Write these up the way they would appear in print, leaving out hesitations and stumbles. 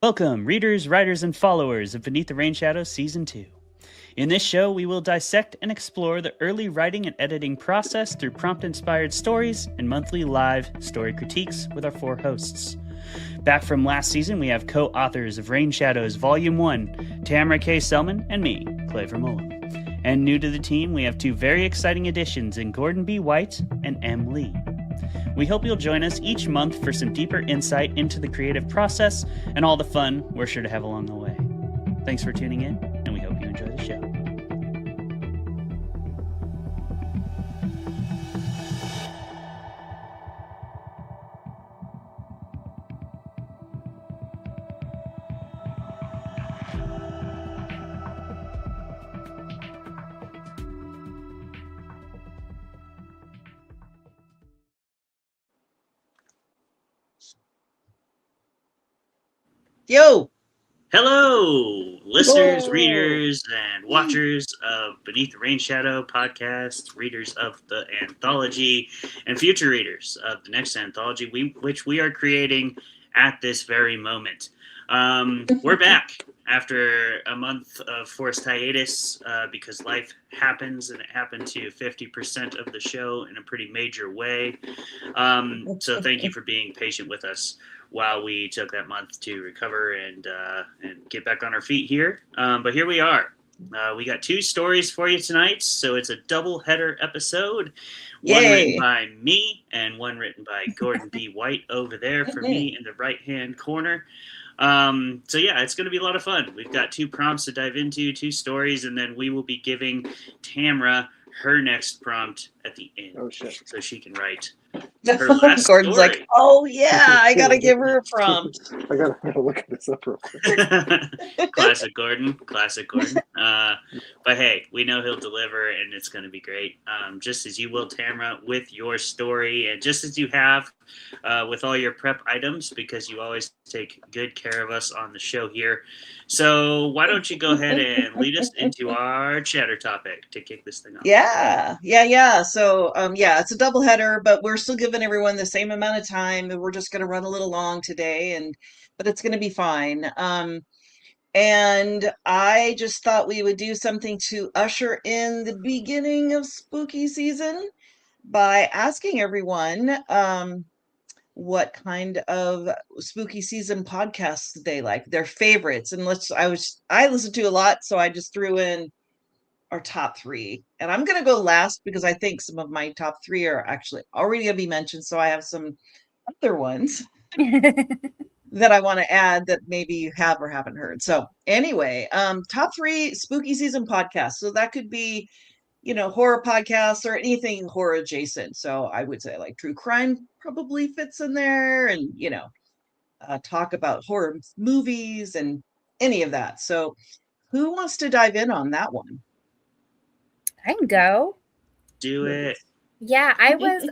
Welcome, readers, writers, and followers of Beneath the Rain Shadow Season 2. In this show, we will dissect and explore the early writing and editing process through prompt-inspired stories and monthly live story critiques with our four hosts. Back from last season, we have co-authors of Rain Shadows Volume 1, Tamara K. Selman, and me, Clay Vermulm. And new to the team, we have two very exciting additions in Gordon B. White and M. Lee. We hope you'll join us each month for some deeper insight into the creative process and all the fun we're sure to have along the way. Thanks for tuning in, and we hope you enjoy the show. Yo! Hello, listeners, Whoa. readers, and watchers of Beneath the Rain Shadow podcast, readers of the anthology, and future readers of the next anthology, which we are creating at this very moment. We're back after a month of forced hiatus because life happens, and it happened to 50% of the show in a pretty major way. So thank you for being patient with us while we took that month to recover and get back on our feet here. But here we are. We got two stories for you tonight, so it's a double-header episode. One written by me and one written by Gordon B. White over there for me in the right-hand corner. So yeah, it's going to be a lot of fun. We've got two prompts to dive into, two stories, and then we will be giving Tamara her next prompt at the end. Oh, shit. So she can write her last Gordon's story. like, oh yeah, I gotta give her a prompt. I gotta look at this up real quick. Classic Gordon. But hey, we know he'll deliver, and it's going to be great. Just as you will, Tamara, with your story, and just as you have with all your prep items, because you always take good care of us on the show here. So why don't you go ahead and lead us into our chatter topic to kick this thing off? Yeah. So, it's a double header, but we're still giving everyone the same amount of time. We're just going to run a little long today, but it's going to be fine. And I just thought we would do something to usher in the beginning of spooky season by asking everyone what kind of spooky season podcasts they like, their favorites. And I listen to a lot, so I just threw in our top three, and I'm going to go last because I think some of my top three are actually already going to be mentioned. So I have some other ones that I want to add that maybe you have or haven't heard. So anyway, top three spooky season podcasts. So that could be, horror podcasts or anything horror adjacent. So I would say like true crime probably fits in there, and, talk about horror movies and any of that. So who wants to dive in on that one? I can go. Do it. Yeah, I was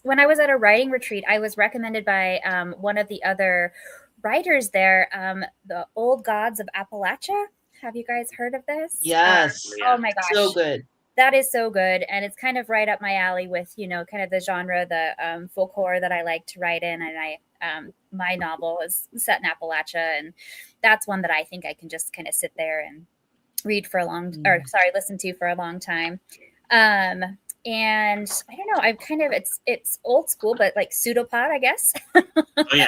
when I was at a writing retreat, I was recommended by one of the other writers there, the Old Gods of Appalachia. Have you guys heard of this? Yes. Oh my gosh. So good. That is so good. And it's kind of right up my alley with, kind of the genre, the folk horror that I like to write in. And my novel is set in Appalachia. And that's one that I think I can just kind of sit there and read for listen to for a long time. And I don't know, I've kind of, it's old school, but like pseudopod, I guess. Oh yeah.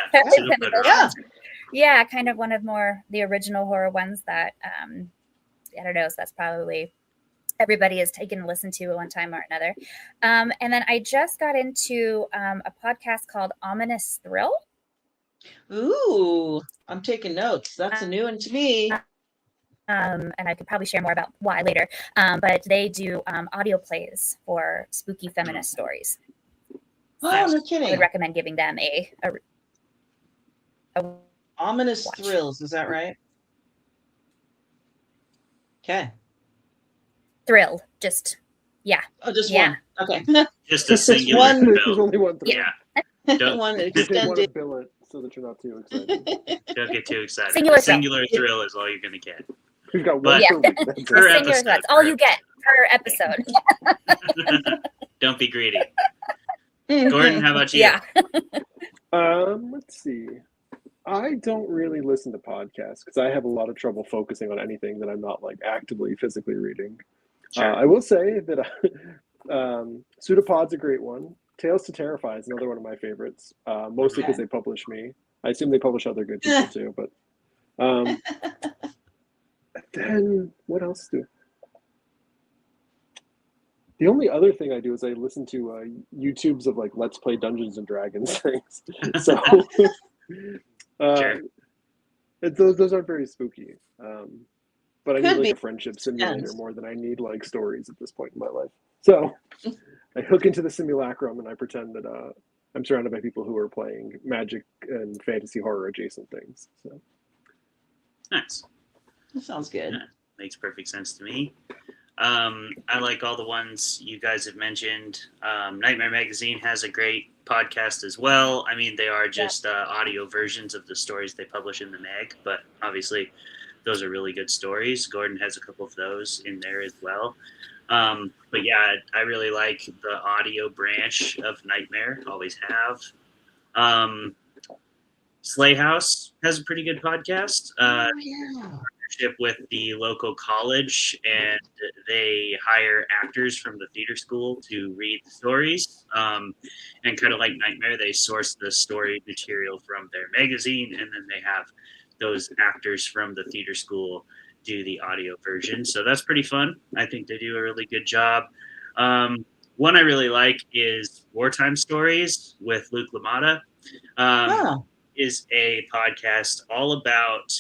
Yeah, kind of one of the original horror ones that, I don't know, so that's probably everybody has taken a listen to at one time or another. And then I just got into a podcast called Ominous Thrill. Ooh, I'm taking notes. That's a new one to me. And I could probably share more about why later. But they do audio plays for spooky feminist stories. Oh, no kidding. I would recommend giving them a Ominous watch. Thrills, is that right? Okay. Thrill, just Oh, just Yeah. one. Okay. Just a singular one. bill. There's only one thing. Yeah. Don't, One You just want to extended. bill it so that you're not too excited. don't get too excited. Singular Thrill is all you're going to get. We've got But- one per week. That's Per it. singular episode, thoughts. All you get per episode. Don't be greedy. Gordon, how about you? Yeah. Let's see. I don't really listen to podcasts because I have a lot of trouble focusing on anything that I'm not like actively physically reading. Sure. I will say that Pseudopod's a great one. Tales to Terrify is another one of my favorites, mostly because they publish me. I assume they publish other good people too, but then what else do? The only other thing I do is I listen to YouTubes of like Let's Play Dungeons and Dragons things. So Sure. those aren't very spooky. But I need Could like be. a friendship simulator Depends. more than I need like stories at this point in my life. So I hook into the simulacrum and I pretend that I'm surrounded by people who are playing magic and fantasy horror adjacent things. So Nice. That sounds good. Yeah, makes perfect sense to me. I like all the ones you guys have mentioned. Nightmare Magazine has a great podcast as well. I mean, they are just audio versions of the stories they publish in the mag, but obviously those are really good stories. Gordon has a couple of those in there as well. But yeah, I really like the audio branch of Nightmare, always have. Slay House has a pretty good podcast. With the local college, and they hire actors from the theater school to read the stories. And kind of like Nightmare, they source the story material from their magazine, and then they have those actors from the theater school do the audio version. So that's pretty fun. I think they do a really good job. One I really like is Wartime Stories with Luke LaMotta. Is a podcast all about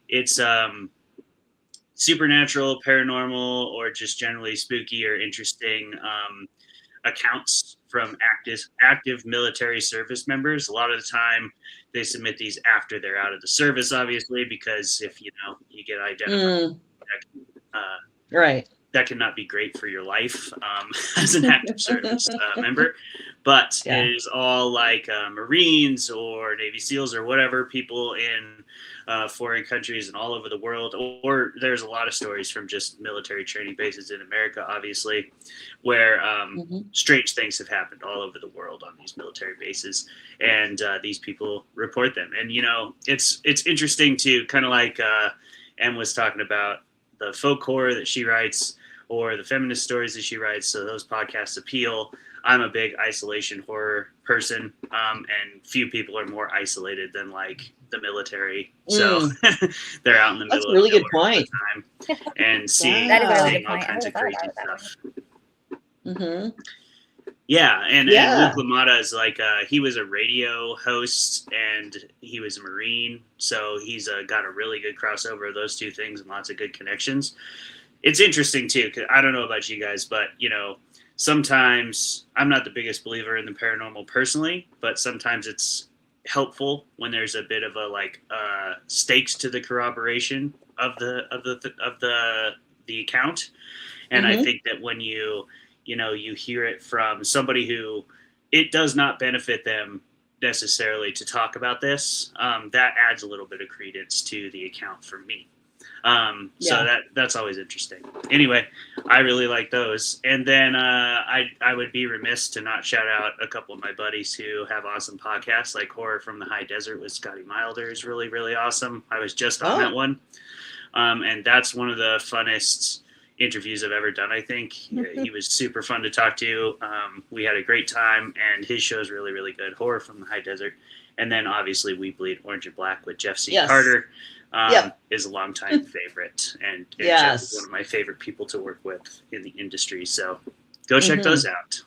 it's supernatural, paranormal, or just generally spooky or interesting accounts from active military service members. A lot of the time they submit these after they're out of the service, obviously, because if you get identified, right, that cannot be great for your life as an active service member. But it is all like Marines or Navy SEALs or whatever, people in foreign countries and all over the world. Or there's a lot of stories from just military training bases in America, obviously, where strange things have happened all over the world on these military bases. And these people report them. And, it's interesting to kind of like Em was talking about the folk horror that she writes or the feminist stories that she writes. So those podcasts appeal. I'm a big isolation horror person, and few people are more isolated than like the military. So they're out in the middle of really good nowhere point. all the time and seeing all kinds of crazy stuff. Yeah, and Luke LaMotta is like he was a radio host and he was a Marine, so he's got a really good crossover of those two things and lots of good connections. It's interesting too, because I don't know about you guys, but sometimes I'm not the biggest believer in the paranormal personally, but sometimes it's helpful when there's a bit of a like stakes to the corroboration of the account, and I think that when you hear it from somebody who it does not benefit them necessarily to talk about this, that adds a little bit of credence to the account for me. So that's always interesting. Anyway, I really like those. And then I would be remiss to not shout out a couple of my buddies who have awesome podcasts, like Horror from the High Desert with Scotty Milder is really, really awesome. I was just on that one. And that's one of the funnest interviews I've ever done, I think. He was super fun to talk to. We had a great time, and his show is really, really good. Horror from the High Desert. And then obviously We Bleed Orange and Black with Jeff C. Carter. Is a longtime favorite, and Jeff is one of my favorite people to work with in the industry. So go check those out.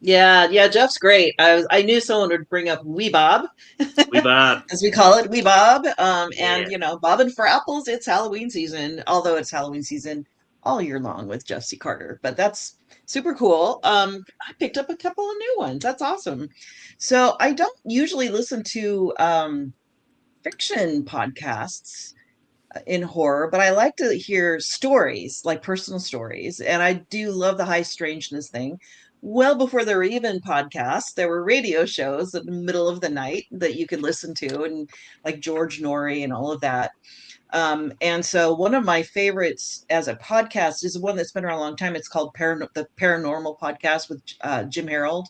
Yeah, Jeff's great. I knew someone would bring up Wee Bob, as we call it, Wee Bob. And bobbing for apples. It's Halloween season, although it's Halloween season all year long with Jeff C. Carter. But that's super cool. I picked up a couple of new ones. That's awesome. So I don't usually listen to fiction podcasts in horror, but I like to hear stories, like personal stories, and I do love the high strangeness thing. Well, before there were even podcasts, there were radio shows in the middle of the night that you could listen to, and like George Norrie and all of that. And so one of my favorites as a podcast is one that's been around a long time. It's called the Paranormal Podcast with Jim Harold.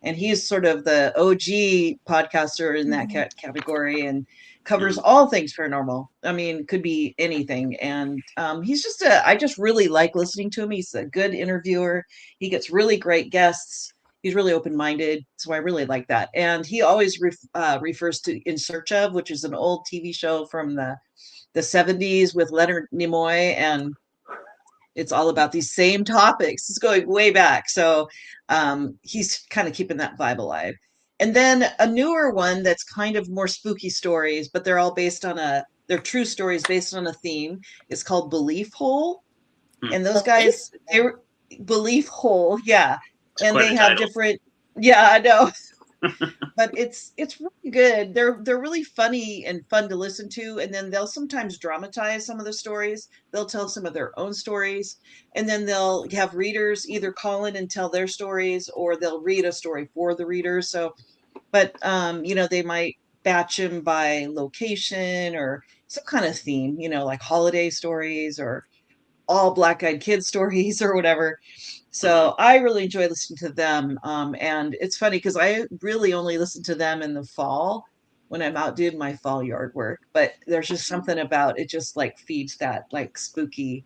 and he's sort of the OG podcaster in that category, and covers all things paranormal. I mean, could be anything. And he's just I just really like listening to him. He's a good interviewer. He gets really great guests. He's really open-minded, so I really like that. And he always refers to In Search Of, which is an old TV show from the 70s with Leonard Nimoy, and it's all about these same topics. It's going way back. So he's kind of keeping that vibe alive. And then a newer one that's kind of more spooky stories, but they're all based on they're true stories based on a theme. It's called Belief Hole. And those guys, they were Belief Hole. Yeah. And they have different, yeah, I know. But it's really good. They're really funny and fun to listen to, and then they'll sometimes dramatize some of the stories. They'll tell some of their own stories, and then they'll have readers either call in and tell their stories, or they'll read a story for the readers. So, but they might batch them by location or some kind of theme, like holiday stories or all Black-Eyed Kids stories or whatever. So I really enjoy listening to them. And it's funny because I really only listen to them in the fall when I'm out doing my fall yard work. But there's just something about it, just like feeds that like spooky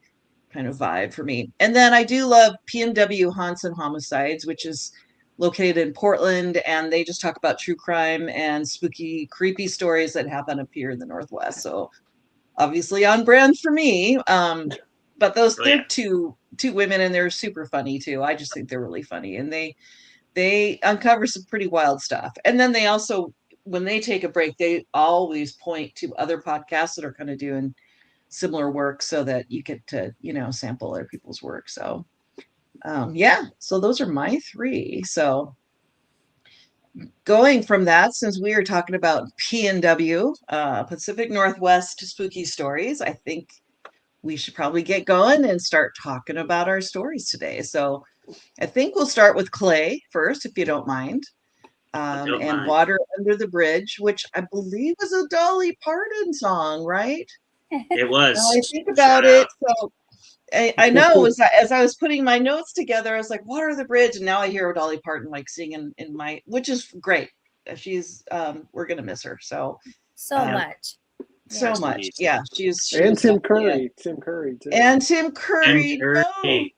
kind of vibe for me. And then I do love PNW Haunts and Homicides, which is located in Portland, and they just talk about true crime and spooky, creepy stories that happen up here in the Northwest. So obviously on brand for me. But they're two women, and they're super funny too. I just think they're really funny, and they uncover some pretty wild stuff. And then they also, when they take a break, they always point to other podcasts that are kind of doing similar work, so that you get to sample other people's work. So so those are my three. So going from that, since we are talking about PNW, Pacific Northwest spooky stories, I think we should probably get going and start talking about our stories today. So I think we'll start with Clay first, if you don't mind. And Water Under the Bridge, which I believe was a Dolly Parton song, right? It was. Now I think about it. So I know as I was putting my notes together, I was like, Water Under the Bridge. And now I hear Dolly Parton like singing in my, which is great. She's, we're going to miss her. So much. So much. Yeah. And Tim Curry. Tim Curry, too. And Tim Curry. Tim Curry.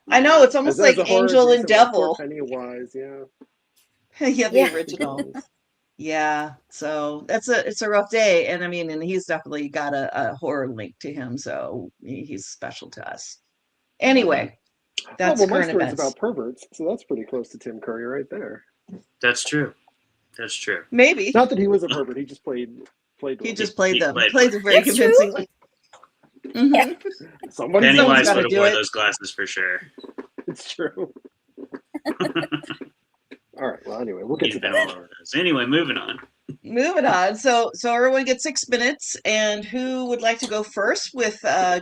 I know, it's almost like Angel and Devil. Pennywise, yeah. Yeah, the original. Yeah. So it's a rough day. And I mean, and he's definitely got a horror link to him. So he's special to us. Anyway, that's my current story's events. about perverts, so that's pretty close to Tim Curry right there. That's true. Maybe. Not that he was a pervert, he just played he just played them. Played them very convincingly. Yeah. Pennywise would have worn those glasses for sure. It's true. All right. Well, anyway, we'll get to that. All over those. Anyway, moving on. So everyone gets 6 minutes, and who would like to go first with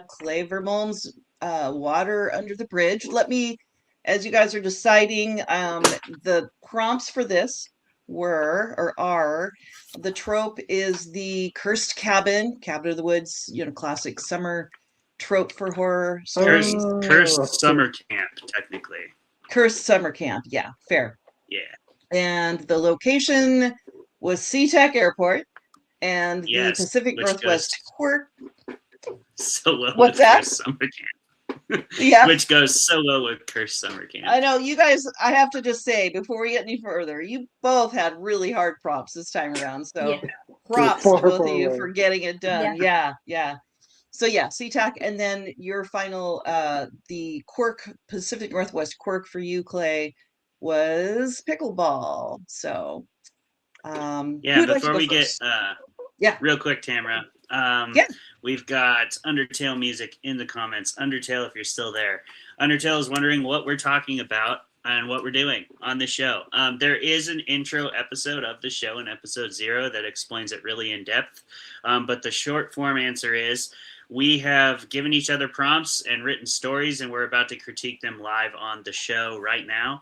Clay Vermulm's Water Under the Bridge? Let me, as you guys are deciding, the prompts for this are the trope is the cursed cabin of the woods, classic summer trope for horror stories. Cursed summer camp, technically. Cursed summer camp, yeah, fair. Yeah. And the location was Seatac Airport, and the Pacific Northwest quirk. So well. What's that? Summer camp. Yeah. Which goes so well with Cursed Summer Camp. I know, you guys, I have to just say, before we get any further, you both had really hard props this time around. So props to both of you for getting it done. Yeah. So Seatac, and then your final, the quirk, Pacific Northwest quirk for you, Clay, was Pickleball. So before we get real quick, Tamara. We've got Undertale music in the comments. Undertale, if you're still there. Undertale is wondering what we're talking about and what we're doing on the show. There is an intro episode of the show in episode 0 that explains it really in depth. But the short form answer is we have given each other prompts and written stories, and we're about to critique them live on the show right now.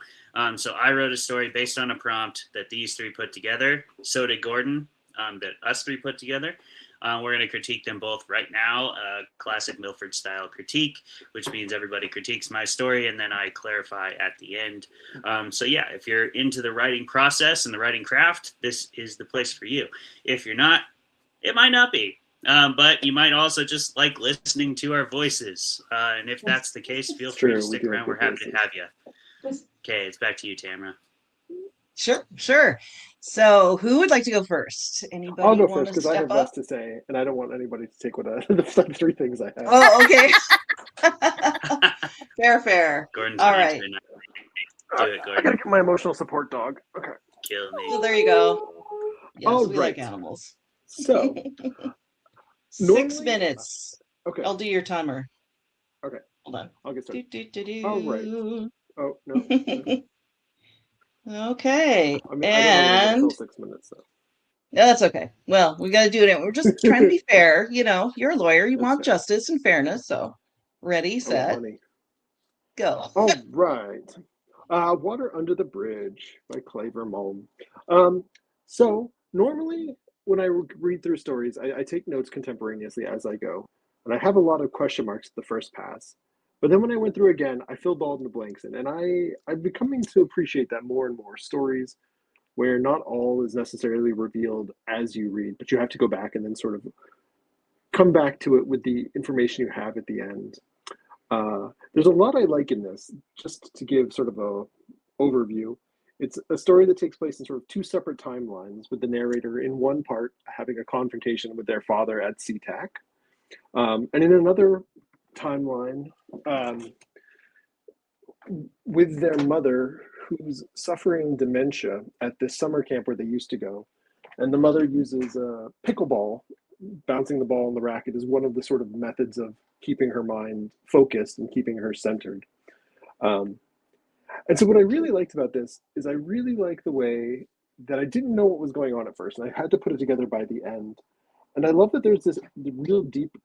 So I wrote a story based on a prompt that these three put together. So did Gordon. that us three put together. We're going to critique them both right now. Classic Milford style critique, which means everybody critiques my story and then I clarify at the end. So yeah, if you're into the writing process and the writing craft, this is the place for you. If you're not, it might not be. But you might also just like listening to our voices. And if that's the case, feel free to stick around. We're happy to have you. Okay, it's back to you, Tamara. Sure. So who would like to go first? Anybody I'll go want first to because I step have less up? to say, and I don't want anybody to take what the 3 things I have. Oh, okay. Fair. Gordon's All my right. turn. Do it, I Gordon. gotta get my emotional support dog. Okay. Kill me. So there you go. Yes, All we right. like animals. So 6 normally- minutes. Okay. I'll do your timer. Okay. Hold on. I'll get started. Do. All right. Oh no. Okay. I mean, I don't know when until 6 minutes. So. No, that's okay. Well, we got to do it. We're just trying to be fair. You know, you're a lawyer. You That's want fair. justice and fairness. So, ready, I set, want money. go. All right. Water Under the Bridge by Vermulm. So normally when I read through stories, I take notes contemporaneously as I go. And I have a lot of question marks at the first pass. But then when I went through again, I filled all the blanks in. And I'm becoming to appreciate that more and more. Stories where not all is necessarily revealed as you read, but you have to go back and then sort of come back to it with the information you have at the end. There's a lot I like in this. Just to give sort of a overview, it's a story that takes place in sort of 2 separate timelines, with the narrator in one part having a confrontation with their father at Seatac, and in another timeline with their mother, who's suffering dementia at this summer camp where they used to go. And the mother uses pickleball, bouncing the ball in the racket, is one of the sort of methods of keeping her mind focused and keeping her centered. And so what I really liked about this is I really like the way that I didn't know what was going on at first, and I had to put it together by the end. And I love that there's this real deep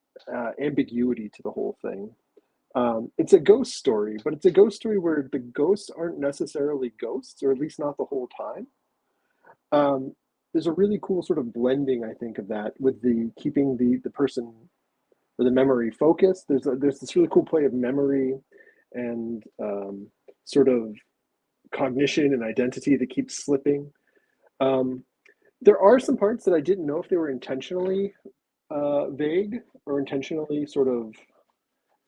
ambiguity to the whole thing. It's a ghost story, but it's a ghost story where the ghosts aren't necessarily ghosts, or at least not the whole time. There's a really cool sort of blending, I think, of that with the keeping the person or the memory focused. There's this really cool play of memory and sort of cognition and identity that keeps slipping. There are some parts that I didn't know if they were intentionally vague or intentionally sort of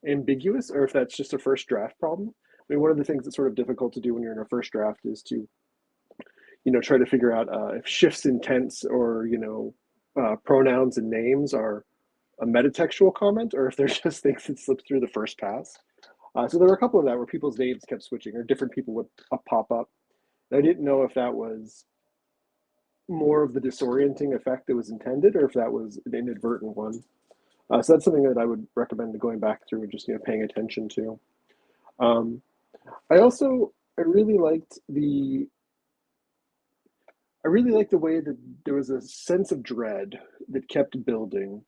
ambiguous, or if that's just a first draft problem. I mean, one of the things that's sort of difficult to do when you're in a first draft is to, try to figure out if shifts in tense or, pronouns and names are a metatextual comment, or if they're just things that slip through the first pass. So there were a couple of that where people's names kept switching, or different people would pop up. And I didn't know if that was more of the disorienting effect that was intended, or if that was an inadvertent one. So that's something that I would recommend going back through and just paying attention to. I really liked the way that there was a sense of dread that kept building,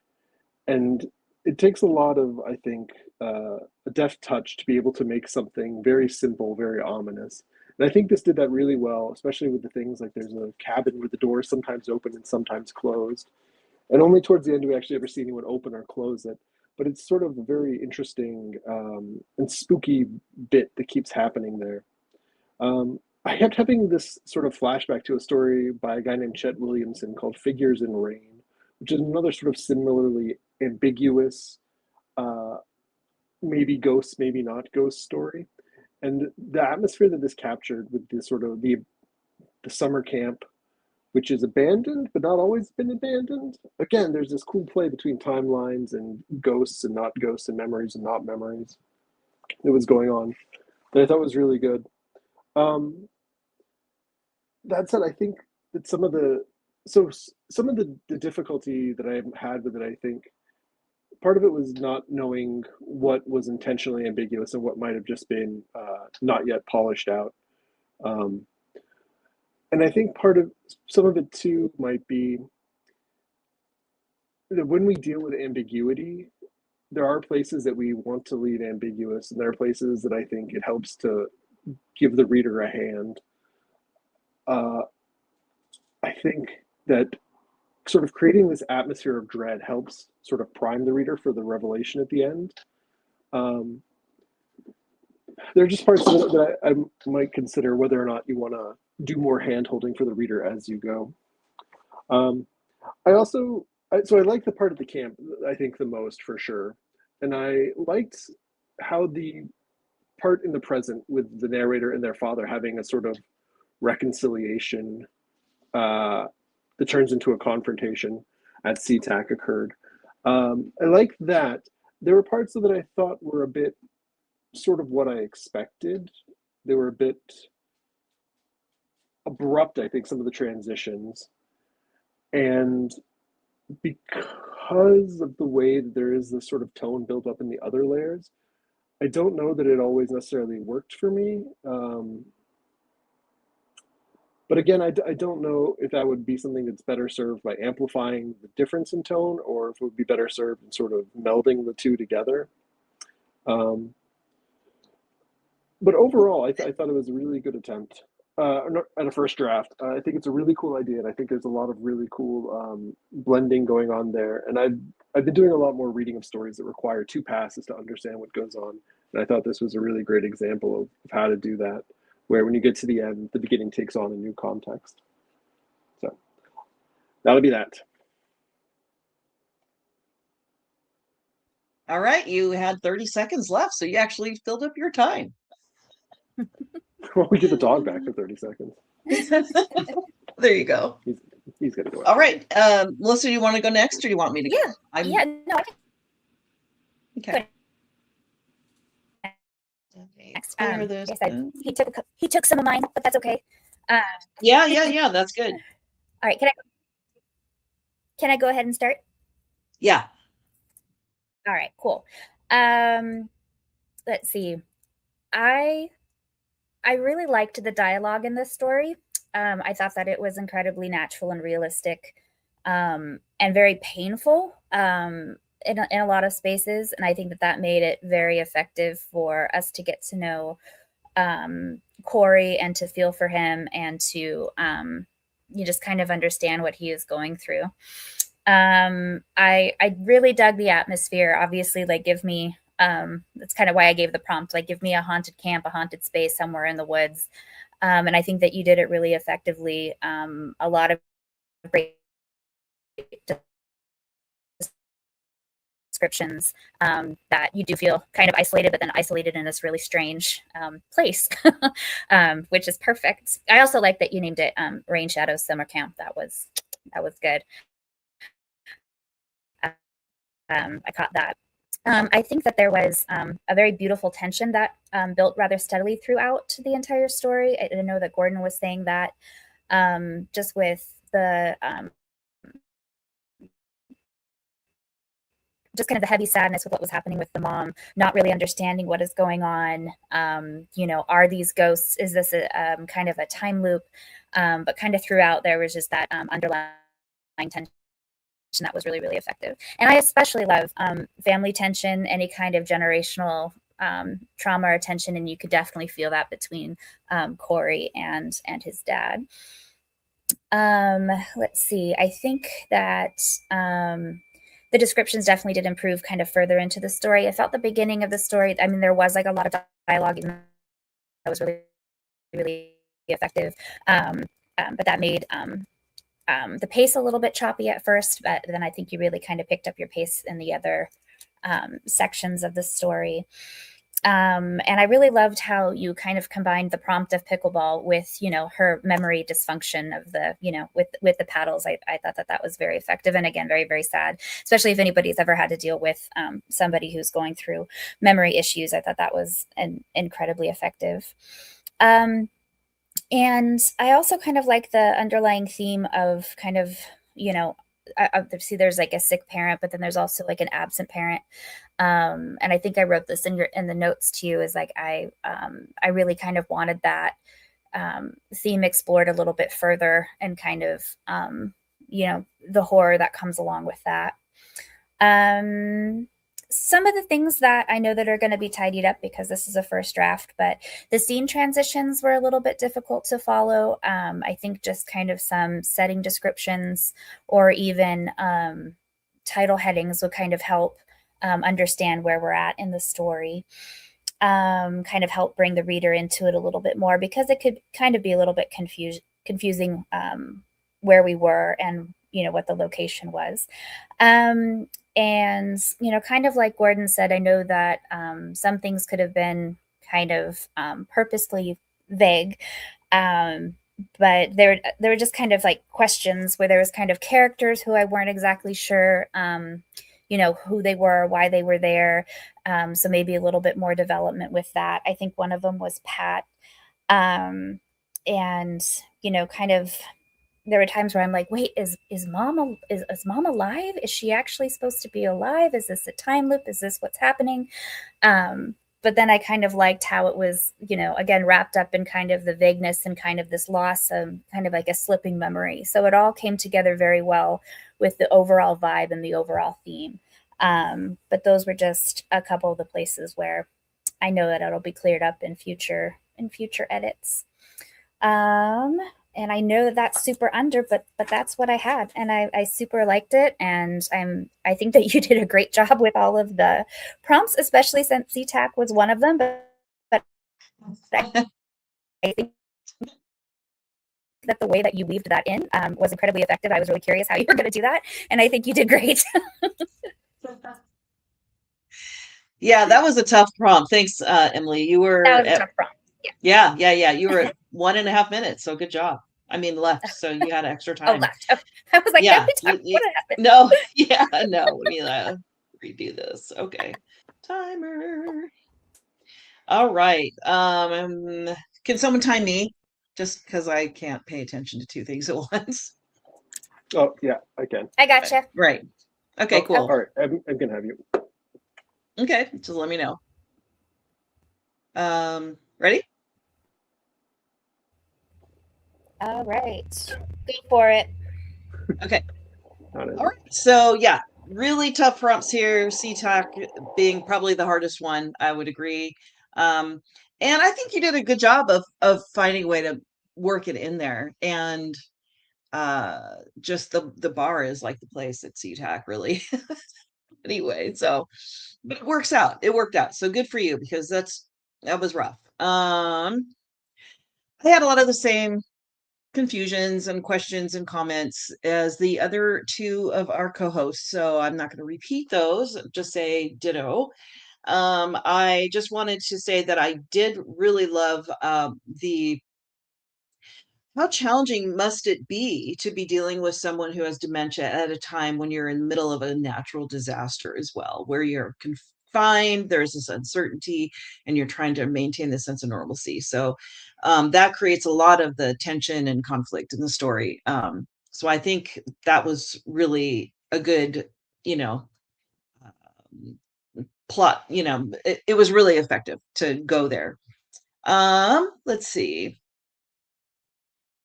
and it takes a lot of, I think, a deft touch to be able to make something very simple, very ominous. And I think this did that really well, especially with the things like there's a cabin where the doors sometimes open and sometimes closed. And only towards the end do we actually ever see anyone open or close it. But it's sort of a very interesting and spooky bit that keeps happening there. I kept having this sort of flashback to a story by a guy named Chet Williamson called Figures in Rain, which is another sort of similarly ambiguous, maybe ghost, maybe not ghost story. And the atmosphere that this captured with the sort of the summer camp, which is abandoned, but not always been abandoned. Again, there's this cool play between timelines and ghosts and not ghosts and memories and not memories that was going on that I thought was really good. That said, I think that some of the difficulty that I had with it, I think part of it was not knowing what was intentionally ambiguous and what might have just been not yet polished out. And I think some of it too might be that when we deal with ambiguity, there are places that we want to leave ambiguous, and there are places that I think it helps to give the reader a hand. I think that sort of creating this atmosphere of dread helps sort of prime the reader for the revelation at the end. There are just parts of it that I might consider whether or not you want to do more hand holding for the reader as you go. I like the part at the camp, I think, the most for sure. And I liked how the part in the present with the narrator and their father having a sort of reconciliation that turns into a confrontation at Seatac occurred. I like that. There were parts of it I thought were a bit sort of what I expected. They were a bit abrupt, I think, some of the transitions. And because of the way that there is this sort of tone built up in the other layers, I don't know that it always necessarily worked for me. But again, I don't know if that would be something that's better served by amplifying the difference in tone, or if it would be better served in sort of melding the two together. But overall, I thought it was a really good attempt at a first draft. I think it's a really cool idea, and I think there's a lot of really cool blending going on there. And I've been doing a lot more reading of stories that require 2 passes to understand what goes on. And I thought this was a really great example of how to do that, where when you get to the end, the beginning takes on a new context. So that'll be that. All right, you had 30 seconds left, so you actually filled up your time. Well, we get the dog back for 30 seconds. There you go. He's going to go. All right, Melissa, do you want to go next, or do you want me to Yeah. go? Yeah, no, I can Okay. next. Clear this Yes, out. he took some of mine, but that's okay. Yeah, that's good. All right, can I go ahead and start? Yeah. All right, cool. Let's see. I really liked the dialogue in this story. I thought that it was incredibly natural and realistic, and very painful in a lot of spaces. And I think that made it very effective for us to get to know Corey and to feel for him, and to you just kind of understand what he is going through. I really dug the atmosphere. Obviously, like, give me that's kind of why I gave the prompt, like, give me a haunted camp, a haunted space somewhere in the woods. And I think that you did it really effectively. A lot of great descriptions, that you do feel kind of isolated, but then isolated in this really strange place, which is perfect. I also like that you named it Rain Shadows Summer Camp. That was good. I caught that. I think that there was a very beautiful tension that built rather steadily throughout the entire story. I know that Gordon was saying that, just with the just kind of the heavy sadness with what was happening with the mom, not really understanding what is going on. Are these ghosts? Is this a kind of a time loop? But kind of throughout, there was just that underlying tension that was really, really effective. And I especially love family tension, any kind of generational trauma or tension, and you could definitely feel that between Corey and his dad. Let's see. I think that the descriptions definitely did improve kind of further into the story. I felt the beginning of the story, I mean, there was like a lot of dialogue that was really, really effective. But that made the pace a little bit choppy at first, but then I think you really kind of picked up your pace in the other sections of the story. And I really loved how you kind of combined the prompt of pickleball with, her memory dysfunction of the, with the paddles. I thought that was very effective. And again, very, very sad, especially if anybody's ever had to deal with somebody who's going through memory issues. I thought that was incredibly effective. And I also kind of like the underlying theme of kind of, see, there's like a sick parent, but then there's also like an absent parent. And I think I wrote this in the notes to you, is like, I really kind of wanted that theme explored a little bit further, and kind of, the horror that comes along with that. some of the things that I know that are going to be tidied up because this is a first draft, but the scene transitions were a little bit difficult to follow. I think just kind of some setting descriptions or even title headings would kind of help understand where we're at in the story. Kind of help bring the reader into it a little bit more, because it could kind of be a little bit confusing where we were and what the location was. And kind of like Gordon said, I know that some things could have been kind of purposely vague, but there were just kind of like questions where there was kind of characters who I weren't exactly sure who they were, why they were there. So maybe a little bit more development with that. I think one of them was Pat. And, kind of, there were times where I'm like, wait, is mom alive? Is she actually supposed to be alive? Is this a time loop? Is this what's happening? But then I kind of liked how it was, again, wrapped up in kind of the vagueness and kind of this loss, kind of like a slipping memory. So it all came together very well with the overall vibe and the overall theme. But those were just a couple of the places where I know that it'll be cleared up in future edits. And I know that that's super under, but that's what I had, and I super liked it, and I think that you did a great job with all of the prompts, especially since Seatac was one of them. But I think that the way that you weaved that in was incredibly effective. I was really curious how you were going to do that, and I think you did great. Yeah, that was a tough prompt. Thanks, Emily. You were that was a tough prompt. Yeah. You were at 1.5 minutes, so good job. I mean, left, so you had extra time. Oh, left. Okay. I was like, yeah, what happened? No, let me redo this. Okay, timer. All right. Can someone time me? Just because I can't pay attention to two things at once. Oh yeah, I can. I gotcha. Right. Okay, cool. All right, I'm gonna have you. Okay, just let me know. Ready? All right, go for it. Okay. All right. So yeah, really tough prompts here. Seatac being probably the hardest one, I would agree. And I think you did a good job of finding a way to work it in there. And just the bar is like the place at Seatac, really. Anyway, so but it works out. It worked out. So good for you, because that was rough. I had a lot of the same confusions and questions and comments as the other two of our co-hosts, so I'm not going to repeat those, just say ditto. I just wanted to say that I did really love how challenging must it be to be dealing with someone who has dementia at a time when you're in the middle of a natural disaster as well, where you're confined, there's this uncertainty, and you're trying to maintain this sense of normalcy. So that creates a lot of the tension and conflict in the story. So I think that was really a good, plot. It was really effective to go there. Let's see.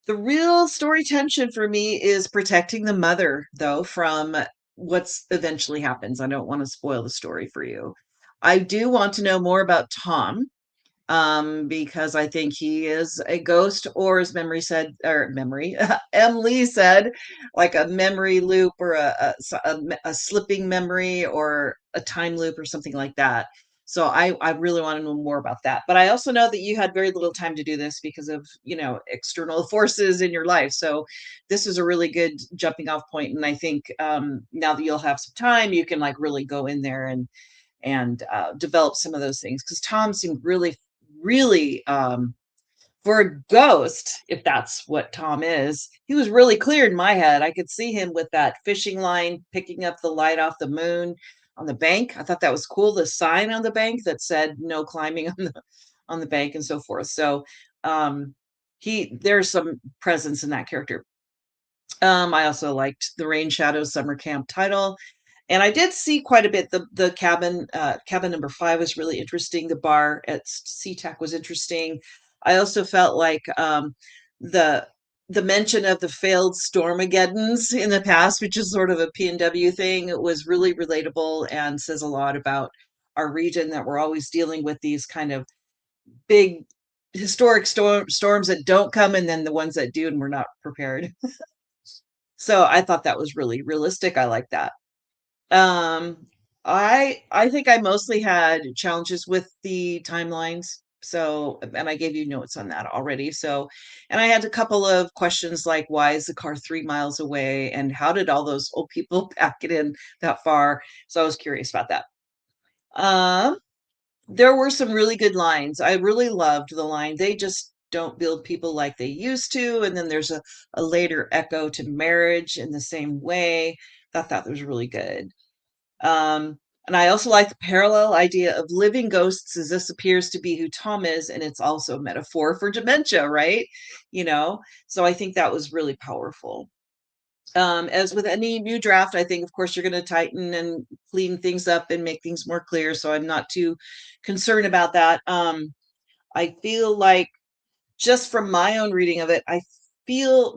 The real story tension for me is protecting the mother, though, from what's eventually happens. I don't want to spoil the story for you. I do want to know more about Tom, because I think he is a ghost, or as Emily said, like a memory loop, or a slipping memory, or a time loop, or something like that. So I really want to know more about that. But I also know that you had very little time to do this because of, external forces in your life. So this is a really good jumping off point. And I think now that you'll have some time, you can like really go in there and develop some of those things. Because Tom seemed really, really, for a ghost, if that's what Tom is, he was really clear in my head. I could see him with that fishing line picking up the light off the moon on the bank. I thought that was cool. The sign on the bank that said no climbing on the bank and so forth. So there's some presence in that character. I also liked the Rain Shadows Summer Camp title. And I did see quite a bit. The cabin number 5 was really interesting. The bar at Seatac was interesting. I also felt like the the mention of the failed Stormageddons in the past, which is sort of a PNW thing, it was really relatable and says a lot about our region, that we're always dealing with these kind of big historic storms that don't come, and then the ones that do, and we're not prepared. So I thought that was really realistic. I like that. Um, I think I mostly had challenges with the timelines. So, and I gave you notes on that already. So, and I had a couple of questions like, why is the car 3 miles away? And how did all those old people pack it in that far? So I was curious about that. Um, there were some really good lines. I really loved the line, they just don't build people like they used to. And then there's a later echo to marriage in the same way. Thought that was really good. And I also like the parallel idea of living ghosts, as this appears to be who Tom is, and it's also a metaphor for dementia, right? You know, so I think that was really powerful. As with any new draft, I think, of course, you're going to tighten and clean things up and make things more clear. So I'm not too concerned about that. I feel like, just from my own reading of it, I feel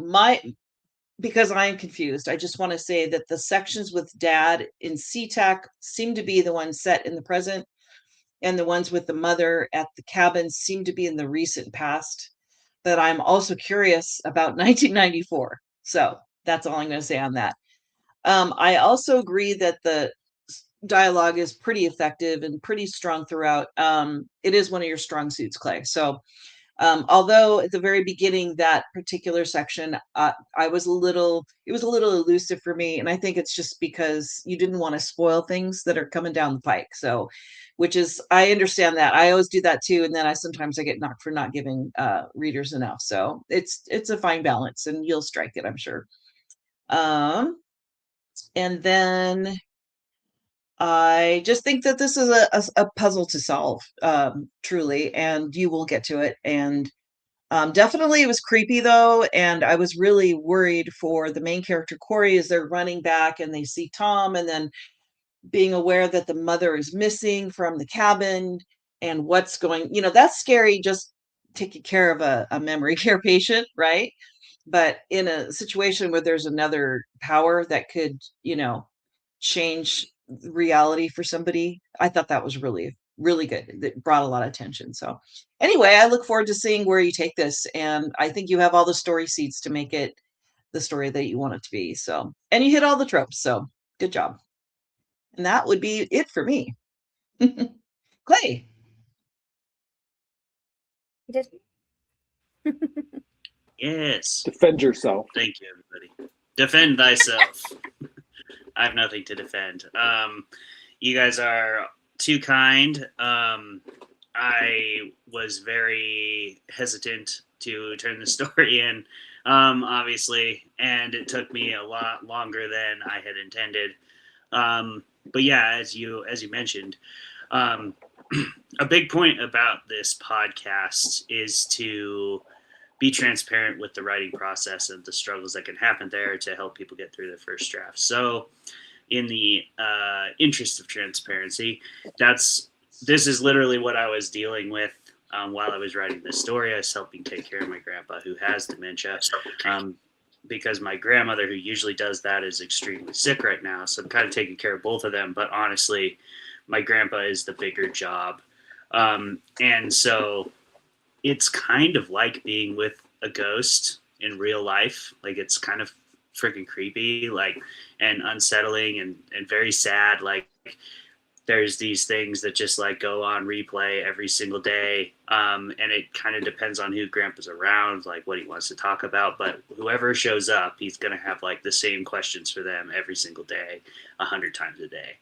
because I am confused, I just want to say that the sections with Dad in Seatac seem to be the ones set in the present, and the ones with the mother at the cabin seem to be in the recent past. But I'm also curious about 1994. So that's all I'm going to say on that. I also agree that the dialogue is pretty effective and pretty strong throughout. It is one of your strong suits, Clay. So although at the very beginning, that particular section, it was a little elusive for me. And I think it's just because you didn't want to spoil things that are coming down the pike. So, which is, I understand that. I always do that too. And then sometimes I get knocked for not giving readers enough. So it's a fine balance, and you'll strike it, I'm sure. And then I just think that this is a puzzle to solve, truly, and you will get to it. And definitely it was creepy though, and I was really worried for the main character Corey as they're running back and they see Tom, and then being aware that the mother is missing from the cabin, and what's going, that's scary, just taking care of a memory care patient, right? But in a situation where there's another power that could, change reality for somebody, I thought that was really, really good. That brought a lot of attention. So anyway, I look forward to seeing where you take this. And I think you have all the story seeds to make it the story that you want it to be. So, and you hit all the tropes. So good job. And that would be it for me. Clay. You did. Yes. Defend yourself. Thank you, everybody. Defend thyself. I have nothing to defend. You guys are too kind. I was very hesitant to turn the story in, obviously, and it took me a lot longer than I had intended. But yeah, as you mentioned, a big point about this podcast is to be transparent with the writing process and the struggles that can happen there to help people get through their first draft. So in the interest of transparency, this is literally what I was dealing with while I was writing this story. I was helping take care of my grandpa who has dementia, because my grandmother, who usually does that, is extremely sick right now. So I'm kind of taking care of both of them. But honestly, my grandpa is the bigger job. And so it's kind of like being with a ghost in real life. Like, it's kind of freaking creepy, like, and unsettling and very sad. Like, there's these things that just like go on replay every single day. And it kind of depends on who grandpa's around, like what he wants to talk about. But whoever shows up, he's going to have like the same questions for them every single day, 100 times a day.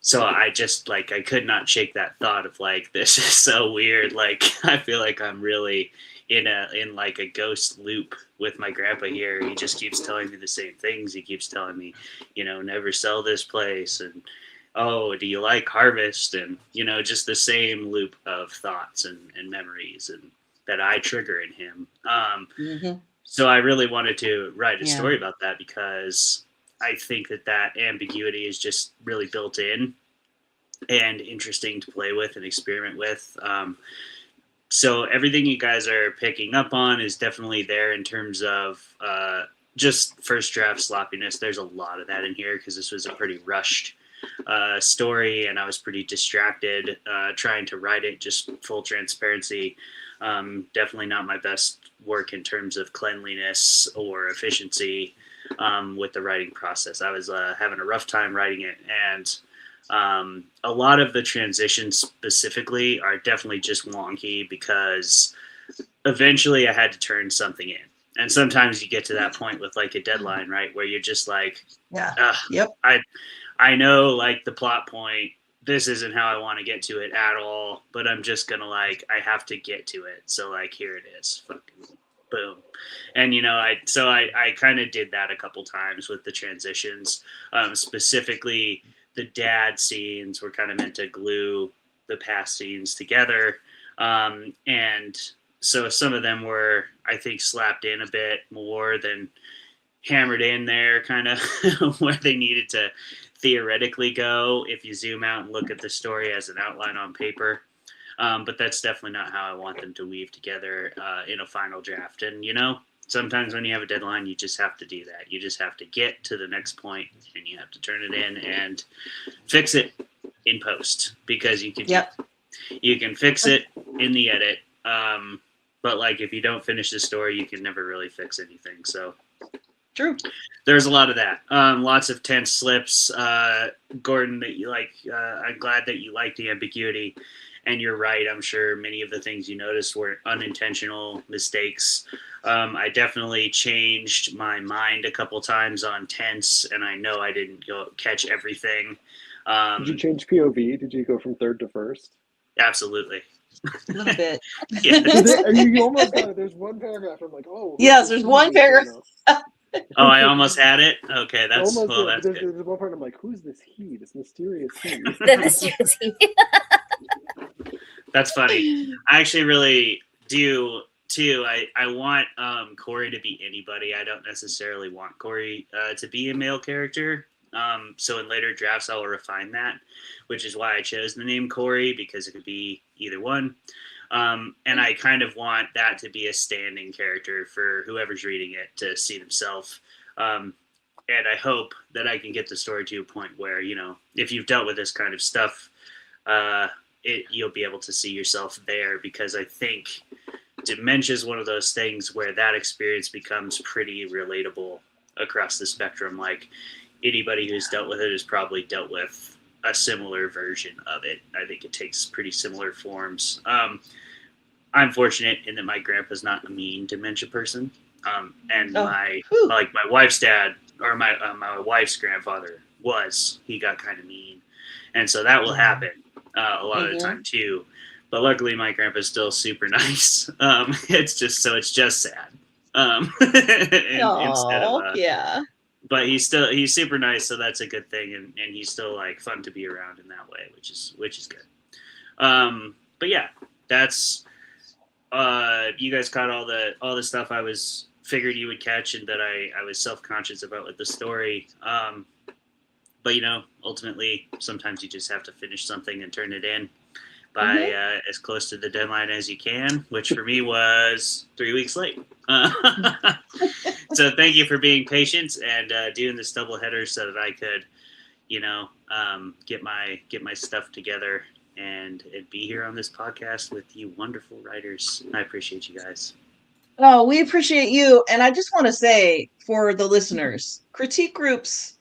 So I just like, I could not shake that thought of like, this is so weird. Like, I feel like I'm really in like a ghost loop with my grandpa here. He just keeps telling me the same things. He keeps telling me, never sell this place. And, oh, do you like harvest? And, just the same loop of thoughts and memories and that I trigger in him. So I really wanted to write a story about that, because I think that ambiguity is just really built in and interesting to play with and experiment with. so everything you guys are picking up on is definitely there in terms of just first draft sloppiness. There's a lot of that in here because this was a pretty rushed story, and I was pretty distracted trying to write it. Just full transparency. Definitely not my best work in terms of cleanliness or efficiency with the writing process. I was having a rough time writing it, and a lot of the transitions specifically are definitely just wonky because eventually I had to turn something in. And sometimes you get to that point with like a deadline, right? Where you're just like, Yep. I know like the plot point, this isn't how I want to get to it at all, but I'm just going to like, I have to get to it. So like, here it is. Fucking boom. And, you know, I kind of did that a couple times with the transitions, specifically the dad scenes were kind of meant to glue the past scenes together. And so some of them were, I think, slapped in a bit more than hammered in there, kind of where they needed to theoretically go if you zoom out and look at the story as an outline on paper. But that's definitely not how I want them to weave together in a final draft. And, you know, sometimes when you have a deadline, you just have to do that. You just have to get to the next point and you have to turn it in and fix it in post because you can, you can fix it in the edit. But like, if you don't finish the story, you can never really fix anything. So True. There's a lot of that. Lots of tense slips. Gordon, that you like. I'm glad that you like the ambiguity, and you're right. I'm sure many of the things you noticed were unintentional mistakes. I definitely changed my mind a couple times on tense, and I know I didn't catch everything. Did you change POV? Did you go from third to first? Absolutely. A little bit. You almost got it. There's one paragraph. I'm like, oh. Yes, there's one paragraph. Oh, I almost had it. Okay, that's almost, well. That's there's one part I'm like, who's this he? This mysterious he. The mysterious he. That's funny. I actually really do too. I want Corey to be anybody. I don't necessarily want Corey to be a male character. So in later drafts, I will refine that, which is why I chose the name Corey, because it could be either one. And I kind of want that to be a standing character for whoever's reading it to see themselves. And I hope that I can get the story to a point where, you know, if you've dealt with this kind of stuff, you'll be able to see yourself there, because I think dementia is one of those things where that experience becomes pretty relatable across the spectrum. Like, anybody who's dealt with it has probably dealt with a similar version of it. I think it takes pretty similar forms. I'm fortunate in that my grandpa's not a mean dementia person. And my wife's dad, or my wife's grandfather he got kind of mean. And so that will happen a lot of the time too. But luckily my grandpa's still super nice. It's just sad. Instead of, but he's super nice, so that's a good thing, and he's still like fun to be around in that way, which is good. But yeah, that's you guys caught all the stuff I was figured you would catch, and that I was self-conscious about with the story. But you know, ultimately, sometimes you just have to finish something and turn it in by as close to the deadline as you can, which for me was 3 weeks late. So thank you for being patient and doing this double header so that I could, you know, get my stuff together and be here on this podcast with you wonderful writers. I appreciate you guys. Oh, we appreciate you. And I just want to say for the listeners, critique groups,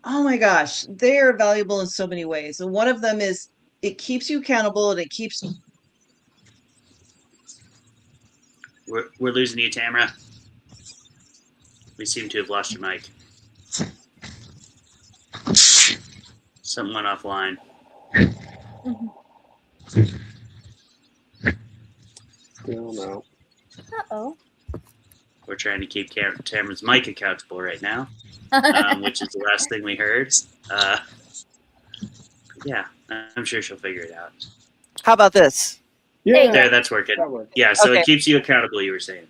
oh my gosh, they are valuable in so many ways. And one of them is it keeps you accountable, and it keeps you. We're losing you, Tamara. We seem to have lost your mic. Something went offline. Still no. Uh-oh. We're trying to keep Tamara's mic accountable right now, which is the last thing we heard. Yeah, I'm sure she'll figure it out. How about this? Yeah, there, that's working. Yeah, so it keeps you accountable, you were saying.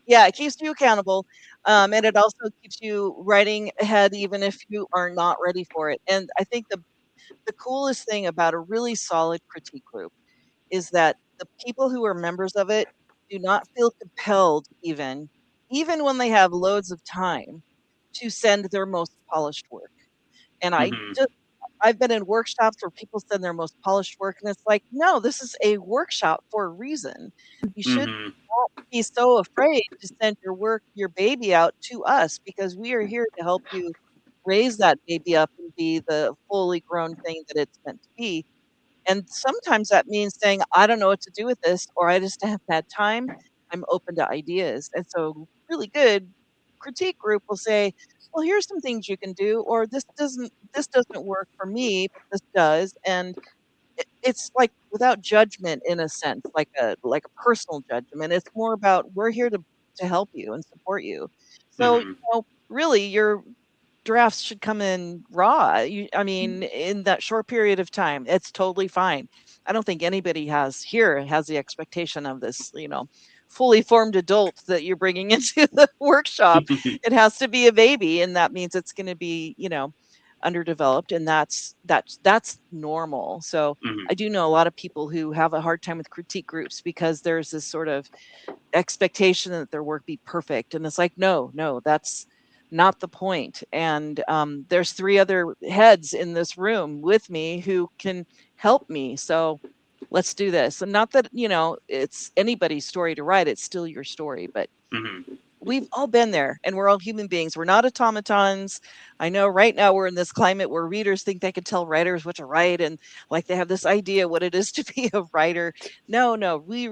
Yeah, it keeps you accountable. And it also keeps you writing ahead, even if you are not ready for it. And I think the coolest thing about a really solid critique group is that the people who are members of it do not feel compelled, even when they have loads of time, to send their most polished work. And Mhm. I've been in workshops where people send their most polished work, and it's like, no, this is a workshop for a reason. You should Mhm. not be so afraid to send your baby out to us, because we are here to help you raise that baby up and be the fully grown thing that it's meant to be. And sometimes that means saying, I don't know what to do with this, or I just haven't had time. I'm open to ideas. And so, really good critique group will say, well, here's some things you can do, or this doesn't work for me, but this does. And it's like without judgment, in a sense, like a personal judgment. It's more about, we're here to help you and support you. So, Mhm. really, your drafts should come in raw. I mean, in that short period of time, it's totally fine. I don't think anybody has the expectation of this, fully formed adult that you're bringing into the workshop. It has to be a baby, and that means it's going to be, underdeveloped, and that's normal. So Mhm. I do know a lot of people who have a hard time with critique groups because there's this sort of expectation that their work be perfect, and it's like, no, that's not the point. And there's 3 other heads in this room with me who can help me, so let's do this. And not that it's anybody's story to write, it's still your story, but Mhm. we've all been there, and we're all human beings. We're not automatons. I know right now we're in this climate where readers think they can tell writers what to write, and like they have this idea what it is to be a writer. No, we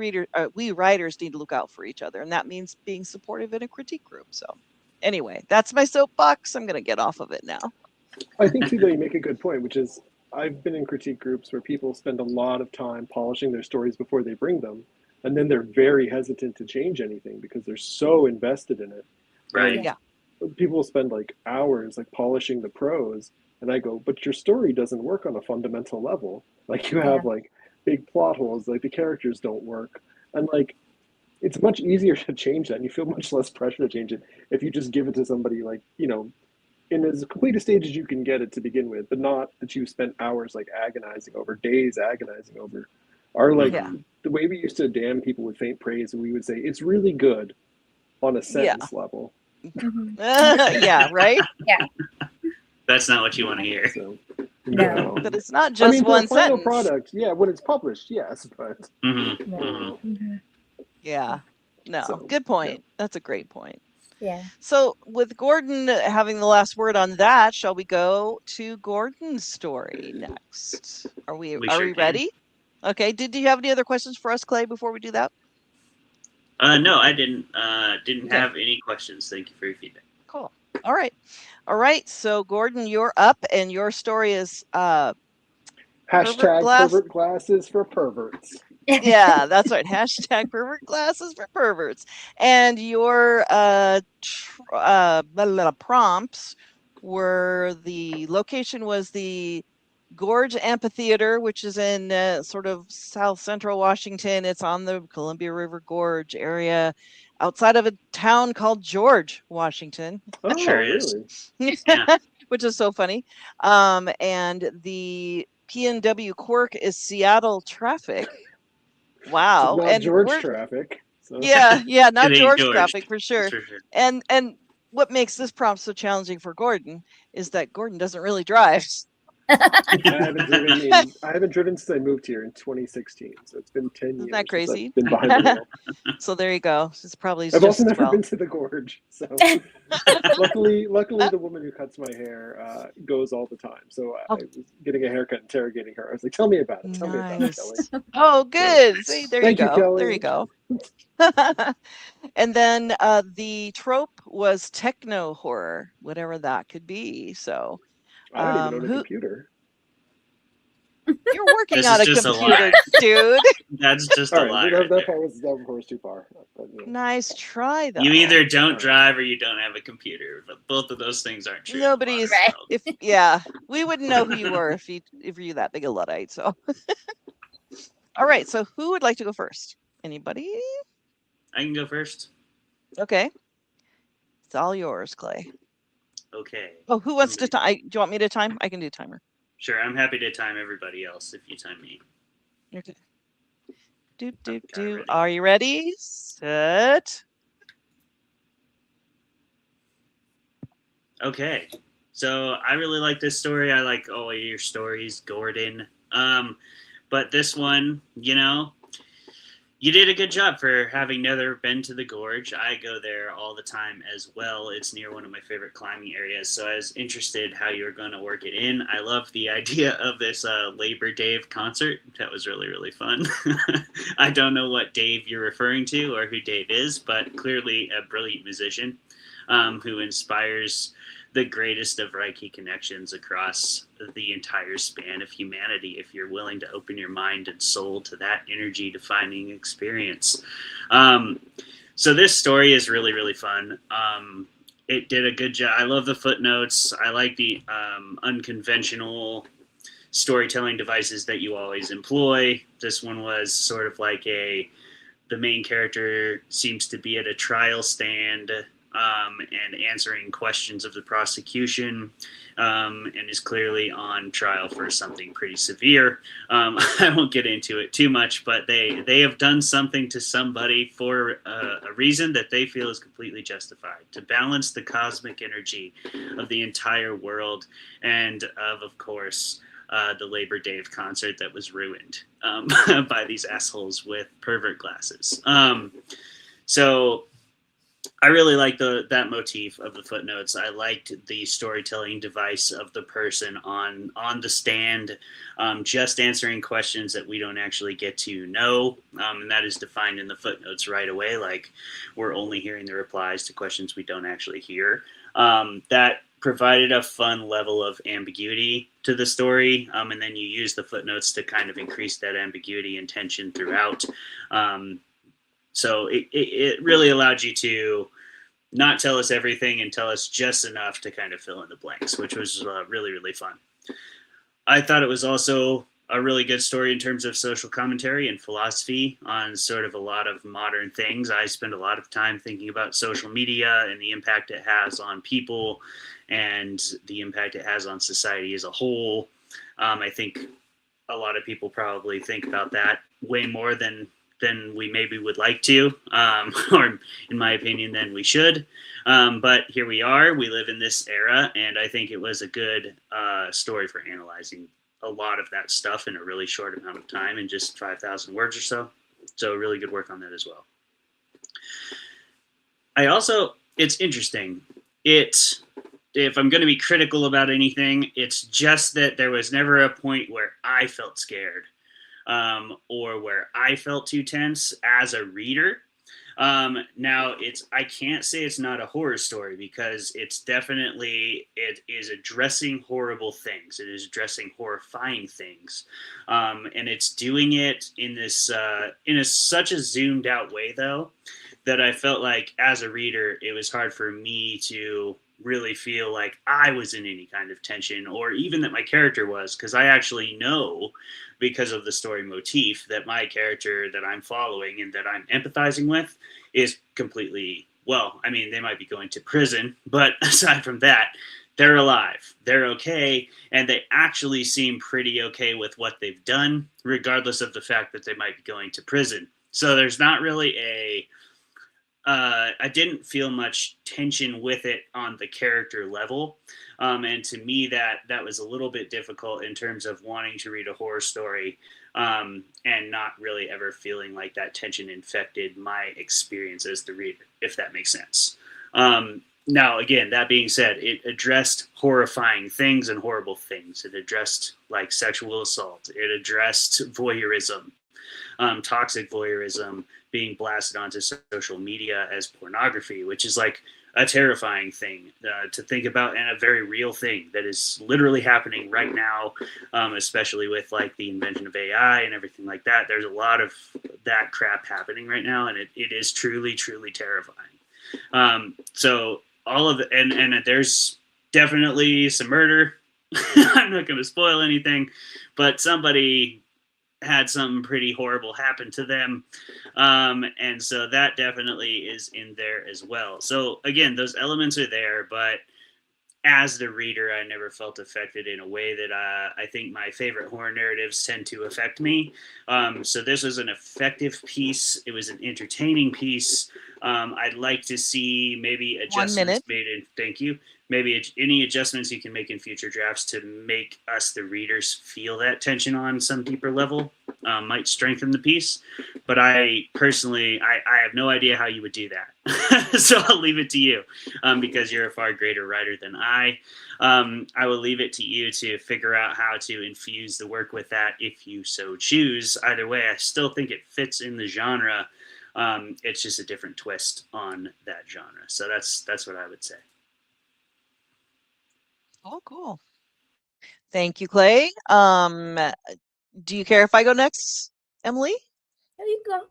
writers need to look out for each other, and that means being supportive in a critique group. So anyway, that's my soapbox. I'm going to get off of it now. I think too, though, you make a good point, which is I've been in critique groups where people spend a lot of time polishing their stories before they bring them, and then they're very hesitant to change anything because they're so invested in it. Right. And Yeah. people spend like hours like polishing the prose, and I go, but your story doesn't work on a fundamental level. Like you Yeah. have like big plot holes, like the characters don't work, and like it's much easier to change that, and you feel much less pressure to change it if you just give it to somebody like in as complete a stage as you can get it to begin with, but not that you spent hours like agonizing over, days agonizing over. Our like Yeah. Mhm. the way we used to damn people with faint praise, we would say it's really good on a Yeah. sentence level. Mhm. Yeah, right. Yeah. That's not what you want to hear. So No. But no. it's not I just mean, for a one final sentence. product, yeah, when it's published, yes, but Mhm. Yeah. Mhm. Mhm. Yeah. No, so good yeah. point. That's a great point. Yeah. So, with Gordon having the last word on that, shall we go to Gordon's story next? Are we We are sure we can. ready? Okay. Did you have any other questions for us, Clay, before we do that? No, I didn't Okay. have any questions. Thank you for your feedback. Cool. All right. All right. So, Gordon, you're up, and your story is pervert Hashtag glass. pervert glasses for perverts. Yeah, that's right. Hashtag pervert glasses for perverts. And your prompts were, the location was the Gorge Amphitheater, which is in sort of south central Washington. It's on the Columbia River Gorge area outside of a town called George, Washington, Oh, Sure is. really? Yeah. which is so funny. And the PNW quirk is Seattle traffic. So Wow. not And George we're, traffic. So yeah, It not ain't George George. traffic for That's sure. for sure. And what makes this prompt so challenging for Gordon is that Gordon doesn't really drive. Isn't I haven't driven since I moved here in 2016. So it's been 10 that years since I've crazy? been behind the wheel. So there you go. It's probably I've also just as never well. been to the gorge. So luckily the woman who cuts my hair goes all the time. So Oh, I was getting a haircut, interrogating her. I was like, "Tell me about it. Tell me about it, Kelly." nice. Oh, So good. See, there you thank you, go. There you Kelly. go. And then the trope was techno horror, whatever that could be. So, I don't even own a who computer. you're working This on is a just a computer, lie. dude. That's just All a right, lie right that there. part was too far. But, Nice try, though. You either don't All right. drive or you don't have a computer, but both of those things aren't true. Nobody's Right. we wouldn't know who you were if you're that big a Luddite. So, all right. So, who would like to go first? Anybody? I can go first. Okay, it's all yours, Clay. Okay. Oh, who wants to Somebody- time? Do you want me to time? I can do timer. Sure, I'm happy to time everybody else if you time me. Okay. ready. Are you ready? Set. Okay. So I really like this story. I like all of your stories, Gordon. But this one, you did a good job for having never been to the Gorge. I go there all the time as well. It's near one of my favorite climbing areas. So I was interested how you were going to work it in. I love the idea of this Labor Dave concert. That was really, really fun. I don't know what Dave you're referring to or who Dave is, but clearly a brilliant musician who inspires the greatest of Reiki connections across the entire span of humanity if you're willing to open your mind and soul to that energy defining experience. So this story is really, really fun. It did a good job. I love the footnotes. I like the unconventional storytelling devices that you always employ. This one was sort of like the main character seems to be at a trial stand and answering questions of the prosecution, and is clearly on trial for something pretty severe. I won't get into it too much, but they have done something to somebody for a reason that they feel is completely justified, to balance the cosmic energy of the entire world and of course, the Labor Dave concert that was ruined by these assholes with Pervert Glasses. So I really like that motif of the footnotes. I liked the storytelling device of the person on the stand, just answering questions that we don't actually get to know, and that is defined in the footnotes right away. Like we're only hearing the replies to questions we don't actually hear. That provided a fun level of ambiguity to the story, and then you use the footnotes to kind of increase that ambiguity and tension throughout. So it really allowed you to not tell us everything and tell us just enough to kind of fill in the blanks, which was really, really fun. I thought it was also a really good story in terms of social commentary and philosophy on sort of a lot of modern things. I spend a lot of time thinking about social media and the impact it has on people and the impact it has on society as a whole. I think a lot of people probably think about that way more than we maybe would like to, or in my opinion, than we should. But here we are, we live in this era, and I think it was a good story for analyzing a lot of that stuff in a really short amount of time, in just 5,000 words or so. So really good work on that as well. It's interesting. If I'm going to be critical about anything, it's just that there was never a point where I felt scared. Or where I felt too tense as a reader. Now I can't say it's not a horror story, because it is addressing horrible things. It is addressing horrifying things. And it's doing it in this, such a zoomed out way though, that I felt like as a reader, it was hard for me to really feel like I was in any kind of tension, or even that my character was, because I actually know, because of the story motif, that my character that I'm following and that I'm empathizing with is completely, well, I mean, they might be going to prison, but aside from that, they're alive, they're okay, and they actually seem pretty okay with what they've done, regardless of the fact that they might be going to prison. So there's not really I didn't feel much tension with it on the character level. And to me, that was a little bit difficult in terms of wanting to read a horror story and not really ever feeling like that tension infected my experience as the reader, if that makes sense. Now, again, that being said, it addressed horrifying things and horrible things. It addressed like sexual assault. It addressed voyeurism, toxic voyeurism, being blasted onto social media as pornography, which is like a terrifying thing to think about, and a very real thing that is literally happening right now, especially with like the invention of AI and everything like that. There's a lot of that crap happening right now, and it is truly, truly terrifying. So all of and there's definitely some murder. I'm not going to spoil anything, but somebody had something pretty horrible happen to them. And so that definitely is in there as well. So again, those elements are there, but as the reader, I never felt affected in a way that I think my favorite horror narratives tend to affect me. So this was an effective piece. It was an entertaining piece. I'd like to see maybe 1 adjustments minute. made in. Thank you. Maybe any adjustments you can make in future drafts to make us, the readers, feel that tension on some deeper level might strengthen the piece. But I personally, I have no idea how you would do that. So I'll leave it to you because you're a far greater writer than I. I will leave it to you to figure out how to infuse the work with that if you so choose. Either way, I still think it fits in the genre. It's just a different twist on that genre. So that's what I would say. Oh, cool. Thank you, Clay. Do you care if I go next, Emily? Oh, you can go.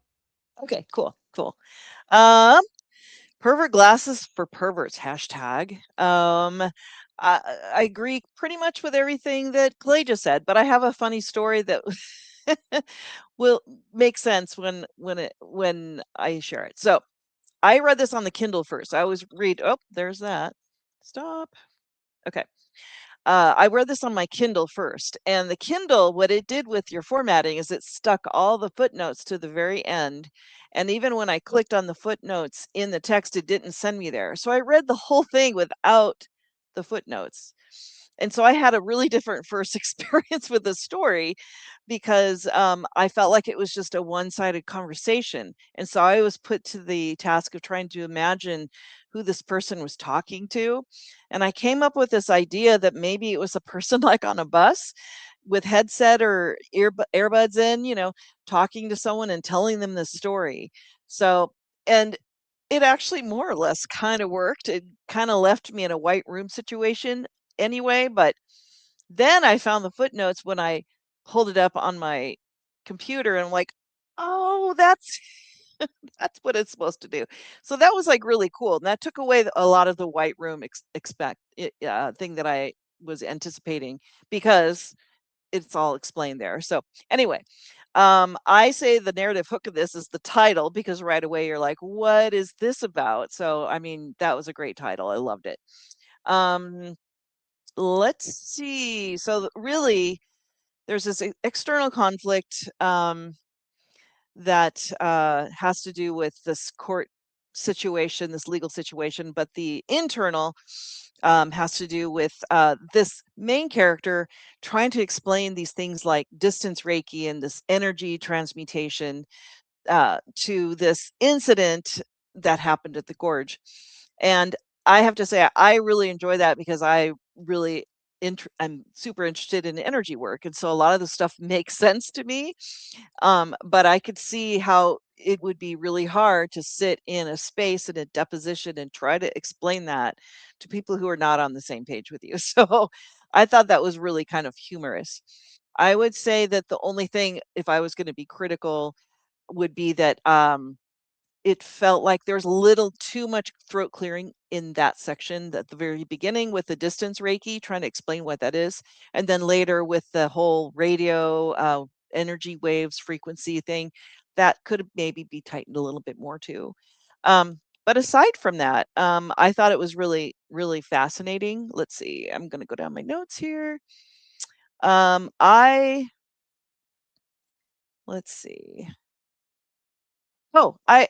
Okay, cool, cool. Um, Pervert Glasses for Perverts hashtag. I agree pretty much with everything that Clay just said, but I have a funny story that will make sense when I share it. So I read this on the Kindle first. I always read. Oh, there's that. Stop. Okay. I read this on my Kindle first, and the Kindle, what it did with your formatting is it stuck all the footnotes to the very end. And even when I clicked on the footnotes in the text, it didn't send me there. So I read the whole thing without the footnotes. And so I had a really different first experience with the story because I felt like it was just a one sided conversation. And so I was put to the task of trying to imagine who this person was talking to. And I came up with this idea that maybe it was a person like on a bus with headset or earbuds in, talking to someone and telling them the story. So, and it actually more or less kind of worked. It kind of left me in a white room situation anyway, but then I found the footnotes when I pulled it up on my computer and I'm like, oh, that's that's what it's supposed to do. So that was like really cool. And that took away a lot of the white room thing that I was anticipating because it's all explained there. So anyway, I say the narrative hook of this is the title because right away you're like, what is this about? So I mean, that was a great title. I loved it. Um, let's see. So really, there's this external conflict that has to do with this court situation, this legal situation, but the internal has to do with this main character trying to explain these things like distance Reiki and this energy transmutation to this incident that happened at the Gorge. And I have to say, I really enjoy that because I really I'm super interested in energy work. And so a lot of the stuff makes sense to me. But I could see how it would be really hard to sit in a space in a deposition and try to explain that to people who are not on the same page with you. So I thought that was really kind of humorous. I would say that the only thing, if I was going to be critical, would be that it felt like there was a little too much throat clearing in that section at the very beginning with the distance Reiki, trying to explain what that is. And then later with the whole radio energy waves frequency thing, that could maybe be tightened a little bit more too. But aside from that, I thought it was really, really fascinating. Let's see, I'm going to go down my notes here. I, let's see. Oh, I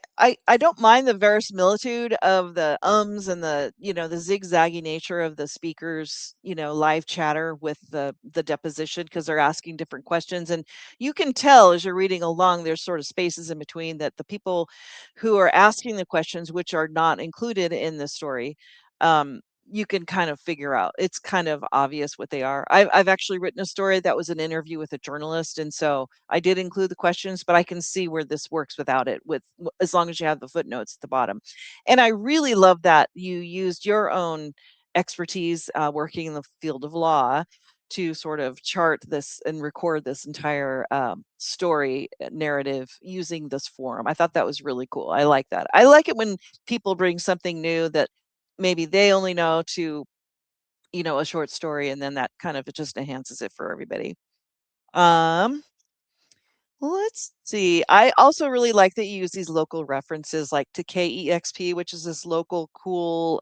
don't mind the verisimilitude of the ums and the, the zigzaggy nature of the speakers, live chatter with the deposition because they're asking different questions. And you can tell as you're reading along, there's sort of spaces in between that the people who are asking the questions, which are not included in the story, you can kind of figure out. It's kind of obvious what they are. I've actually written a story that was an interview with a journalist, and so I did include the questions, but I can see where this works without it, as long as you have the footnotes at the bottom. And I really love that you used your own expertise working in the field of law to sort of chart this and record this entire story narrative using this forum. I thought that was really cool. I like that. I like it when people bring something new that maybe they only know to, a short story, and then that kind of just enhances it for everybody. Um, let's see. I also really like that you use these local references like to KEXP, which is this local cool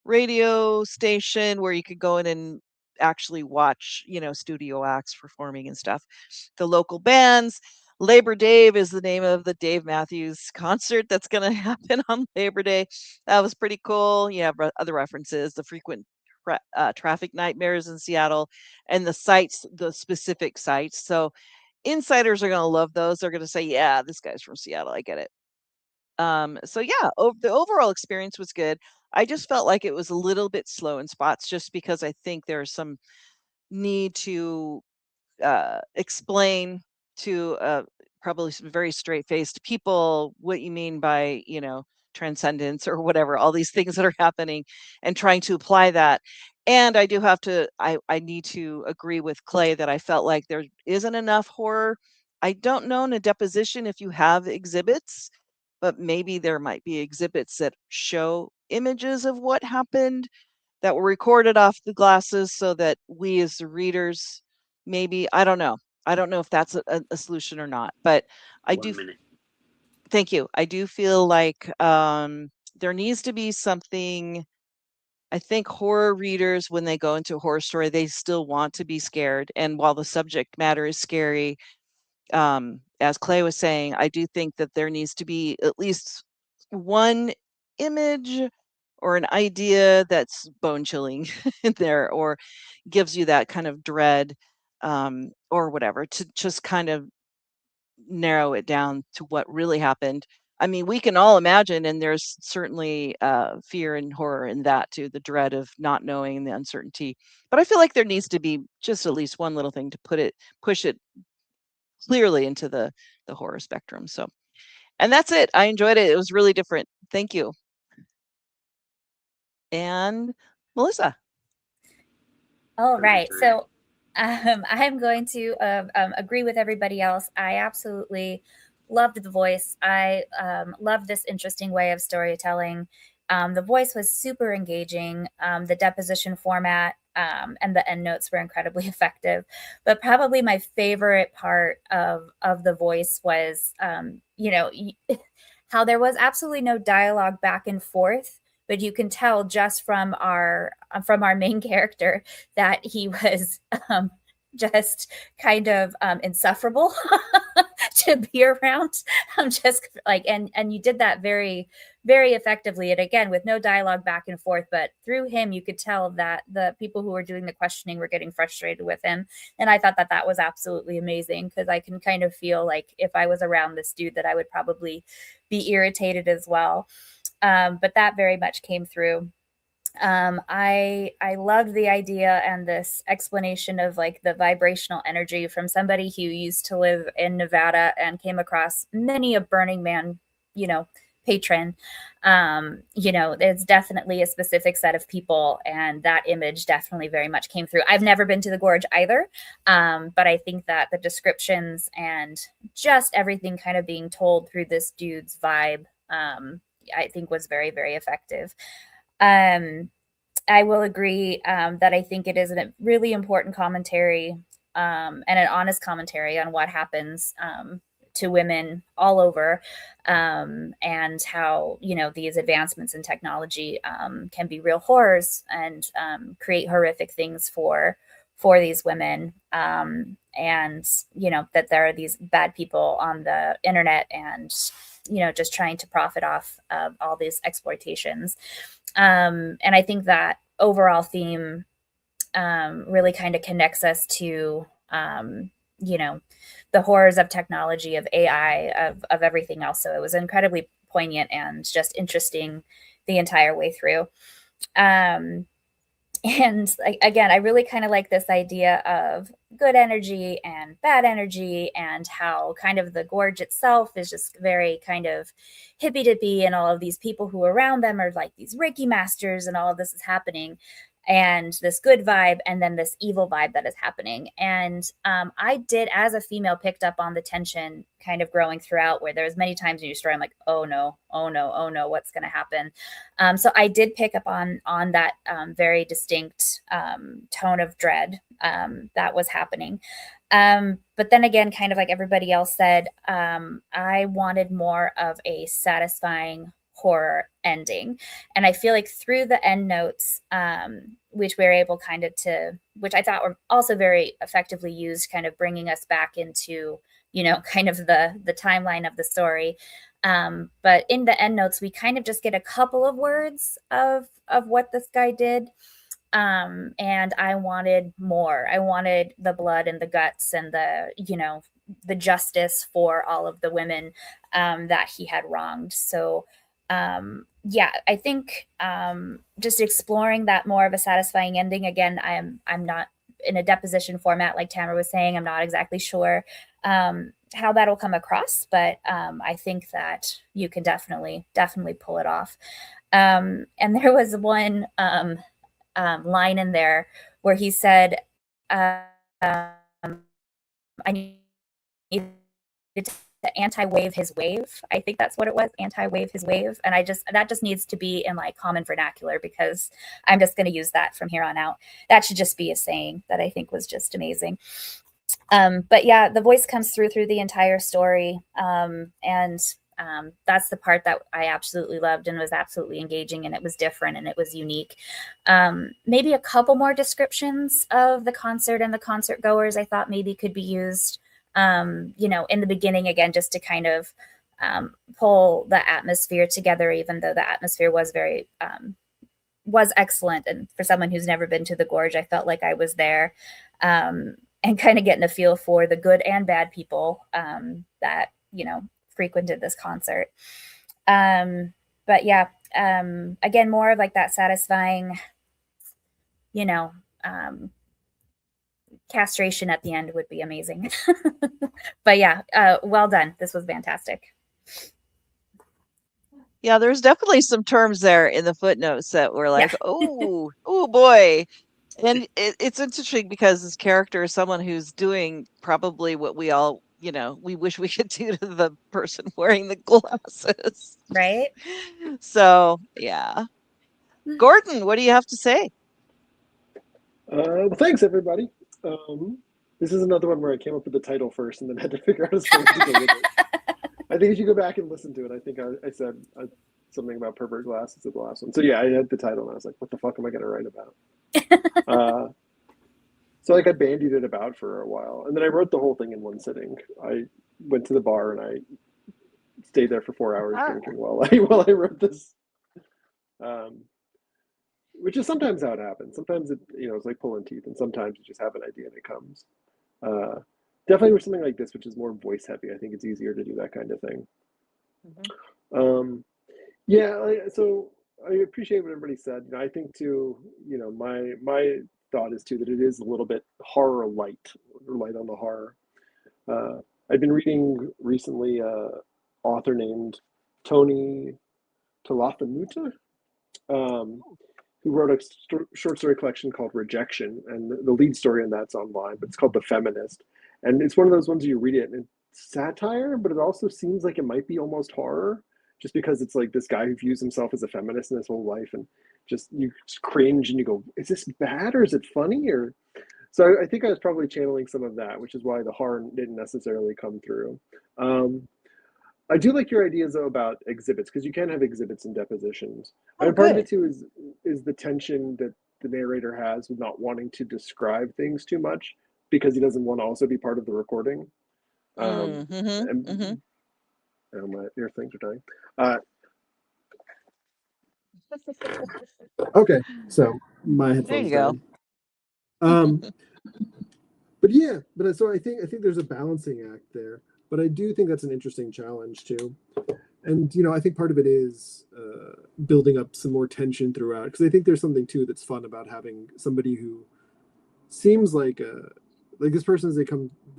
radio station where you could go in and actually watch, studio acts performing and stuff. The local bands. Labor Dave is the name of the Dave Matthews concert that's going to happen on Labor Day. That was pretty cool. You have other references, the frequent traffic nightmares in Seattle, and the sites, the specific sites. So insiders are going to love those. They're going to say, yeah, this guy's from Seattle. I get it. So yeah, the overall experience was good. I just felt like it was a little bit slow in spots just because I think there's some need to explain to probably some very straight-faced people what you mean by, transcendence or whatever, all these things that are happening, and trying to apply that. And I do have to, I need to agree with Clay that I felt like there isn't enough horror. I don't know in a deposition if you have exhibits, but maybe there might be exhibits that show images of what happened that were recorded off the glasses so that we as the readers, maybe, I don't know. I don't know if that's a solution or not, but I do. 1 minute. Thank you. I do feel like there needs to be something. I think horror readers, when they go into a horror story, they still want to be scared. And while the subject matter is scary, as Clay was saying, I do think that there needs to be at least one image or an idea that's bone chilling in there or gives you that kind of dread, or whatever, to just kind of narrow it down to what really happened. I mean, we can all imagine, and there's certainly fear and horror in that too, the dread of not knowing and the uncertainty. But I feel like there needs to be just at least one little thing to push it clearly into the horror spectrum. So, and that's it. I enjoyed it. It was really different. Thank you. And Melissa. All right. Perfect. So I'm going to agree with everybody else. I absolutely loved the voice. I loved this interesting way of storytelling. The voice was super engaging. The deposition format and the end notes were incredibly effective. But probably my favorite part of the voice was, how there was absolutely no dialogue back and forth, but you can tell just from our main character that he was just kind of insufferable to be around. I'm just like, and you did that very, very effectively. And again, with no dialogue back and forth, but through him, you could tell that the people who were doing the questioning were getting frustrated with him. And I thought that that was absolutely amazing, because I can kind of feel like if I was around this dude, that I would probably be irritated as well. But that very much came through. I loved the idea and this explanation of like the vibrational energy from somebody who used to live in Nevada and came across many a Burning Man, patron. It's definitely a specific set of people, and that image definitely very much came through. I've never been to the Gorge either, but I think that the descriptions and just everything kind of being told through this dude's vibe, I think was very, very effective. I will agree that I think it is a really important commentary, and an honest commentary on what happens to women all over, and how these advancements in technology can be real horrors and create horrific things for these women, and that there are these bad people on the internet and just trying to profit off of all these exploitations. And I think that overall theme really kind of connects us to, the horrors of technology, of AI, of everything else. So it was incredibly poignant and just interesting the entire way through. And again, I really kind of like this idea of good energy and bad energy, and how kind of the Gorge itself is just very kind of hippy dippy, and all of these people who are around them are like these Reiki masters, and all of this is happening, and this good vibe, and then this evil vibe that is happening. And I did, as a female, picked up on the tension kind of growing throughout, where there's many times in your story I'm like, oh no, oh no, oh no, what's going to happen? So I did pick up on that very distinct tone of dread that was happening. But then again, kind of like everybody else said, I wanted more of a satisfying horror ending. And I feel like through the end notes, which we were able kind of to, which I thought were also very effectively used, kind of bringing us back into, you know, kind of the timeline of the story. But in the end notes, we kind of just get a couple of words of what this guy did. And I wanted more. I wanted the blood and the guts and the, you know, the justice for all of the women that he had wronged. So yeah, I think just exploring that more of a satisfying ending. Again, I'm not in a deposition format like Tamara was saying. I'm not exactly sure how that'll come across, but I think that you can definitely pull it off. And there was one line in there where he said, I need to anti-wave his wave. I think that's what it was, anti-wave his wave. And that just needs to be in like common vernacular, because I'm just going to use that from here on out. That should just be a saying that I think was just amazing. But yeah, the voice comes through the entire story. And that's the part that I absolutely loved and was absolutely engaging, and it was different and it was unique. Maybe a couple more descriptions of the concert and the concert goers I thought maybe could be used, you know, in the beginning, again, just to kind of pull the atmosphere together, even though the atmosphere was very, was excellent. And for someone who's never been to the Gorge, I felt like I was there, and kind of getting a feel for the good and bad people that, you know, frequented this concert. But yeah, again, more of like that satisfying, you know, castration at the end would be amazing. But yeah, well done. This was fantastic. Yeah, there's definitely some terms there in the footnotes that were like, oh boy. And it's interesting because this character is someone who's doing probably what we all, you know, we wish we could do to the person wearing the glasses. Right? So, yeah. Gordon, what do you have to say? Well, thanks, everybody. This is another one where I came up with the title first and then had to figure out a story to go with it. I think if you go back and listen to it, I think I said something about Pervert Glasses at the last one. So yeah, I had the title and I was like, what the fuck am I going to write about? So like I bandied it about for a while, and then I wrote the whole thing in one sitting. I went to the bar and I stayed there for 4 hours drinking while I wrote this, which is sometimes how it happens. Sometimes it, you know, it's like pulling teeth, and sometimes you just have an idea and it comes. Definitely with something like this, which is more voice heavy, I think it's easier to do that kind of thing. Mm-hmm. Yeah, so I appreciate what everybody said. You know, I think too, you know, my thought is too that it is a little bit horror light, or light on the horror. I've been reading recently an author named Tony Tolofamuta, who wrote a short story collection called Rejection, and the lead story in that's online, but it's called The Feminist. And it's one of those ones you read it and it's satire, but it also seems like it might be almost horror, just because it's like this guy who views himself as a feminist in his whole life, and just you just cringe and you go, is this bad or is it funny? Or so I think I was probably channeling some of that, which is why the horror didn't necessarily come through. I do like your ideas though about exhibits, because you can have exhibits and depositions. And part of it too is the tension that the narrator has with not wanting to describe things too much, because he doesn't want to also be part of the recording. And my ear things are dying. Okay, so my headphones. There you go. But yeah, so I think there's a balancing act there. But I do think that's an interesting challenge too. And, you know, I think part of it is building up some more tension throughout, because I think there's something too that's fun about having somebody who seems like this person,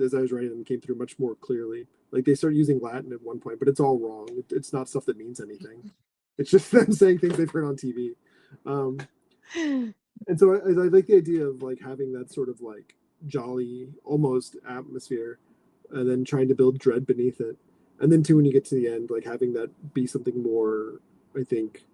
as I was writing them, came through much more clearly. Like they started using Latin at one point, but it's all wrong. It's not stuff that means anything. It's just them saying things they've heard on TV. And so I like the idea of like having that sort of like jolly, almost atmosphere, and then trying to build dread beneath it. And then too, when you get to the end, like having that be something more, I think,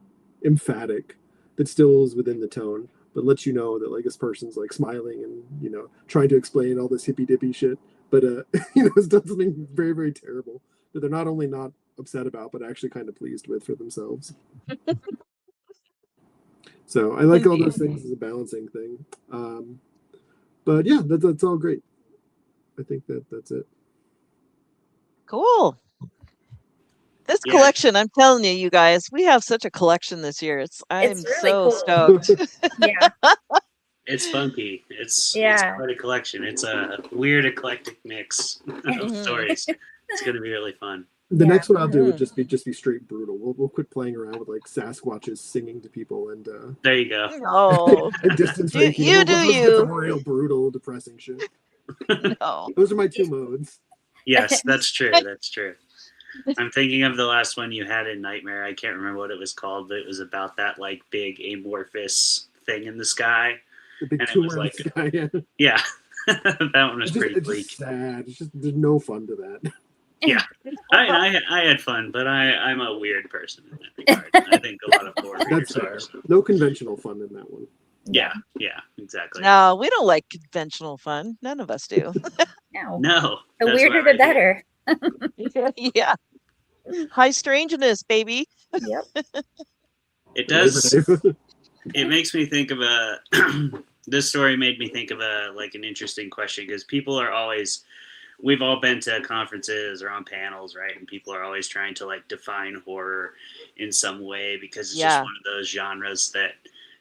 emphatic, that still is within the tone, but lets you know that like this person's like smiling and, you know, trying to explain all this hippy dippy shit, but you know, it's done something very, very terrible, that they're not only not upset about, but actually kind of pleased with for themselves. So I like all those things as a balancing thing. But yeah, that's all great. I think that's it. Cool. This Yeah. collection, I'm telling you guys, we have such a collection this year. I'm It's really so cool. stoked. Yeah. It's funky. It's Yeah. quite a collection. It's a weird eclectic mix of stories. It's gonna be really fun. The Yeah. next one I'll do would just be straight brutal. We'll quit playing around with like Sasquatches singing to people and There you go. Oh, and distance You- ranking. you We'll do just get you. some real brutal, depressing shit. no. Those are my two modes. Yes, that's true. That's true. I'm thinking of the last one you had in Nightmare. I can't remember what it was called, but it was about that like big amorphous thing in the sky. The big And it tumor was in like- the sky. Yeah. Yeah, that one was pretty It's bleak. just sad. It's just there's no fun to that. Yeah, I had fun, but I'm a weird person in that regard. I think a lot of horror That's readers are. fair. So. No conventional fun in that one. Yeah, exactly. No, we don't like conventional fun. None of us do. No. No, The that's weirder why the we're here. better. yeah. High strangeness, baby. Yep. It does. Labor Day. It makes me think of a. This story made me think of an interesting question because people are always. We've all been to conferences or on panels, right? And people are always trying to like define horror in some way because it's just one of those genres that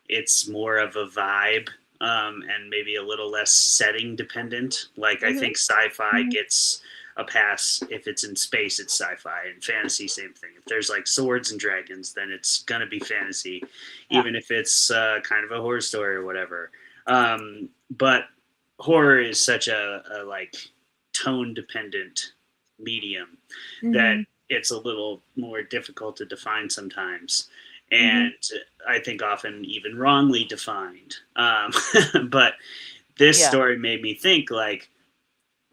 it's more of a vibe and maybe a little less setting dependent. Like I think sci-fi gets a pass if it's in space, it's sci-fi, and fantasy, same thing. If there's like swords and dragons, then it's gonna be fantasy, even if it's kind of a horror story or whatever. But horror is such a like tone dependent medium that it's a little more difficult to define sometimes, and I think often even wrongly defined. But this story made me think like,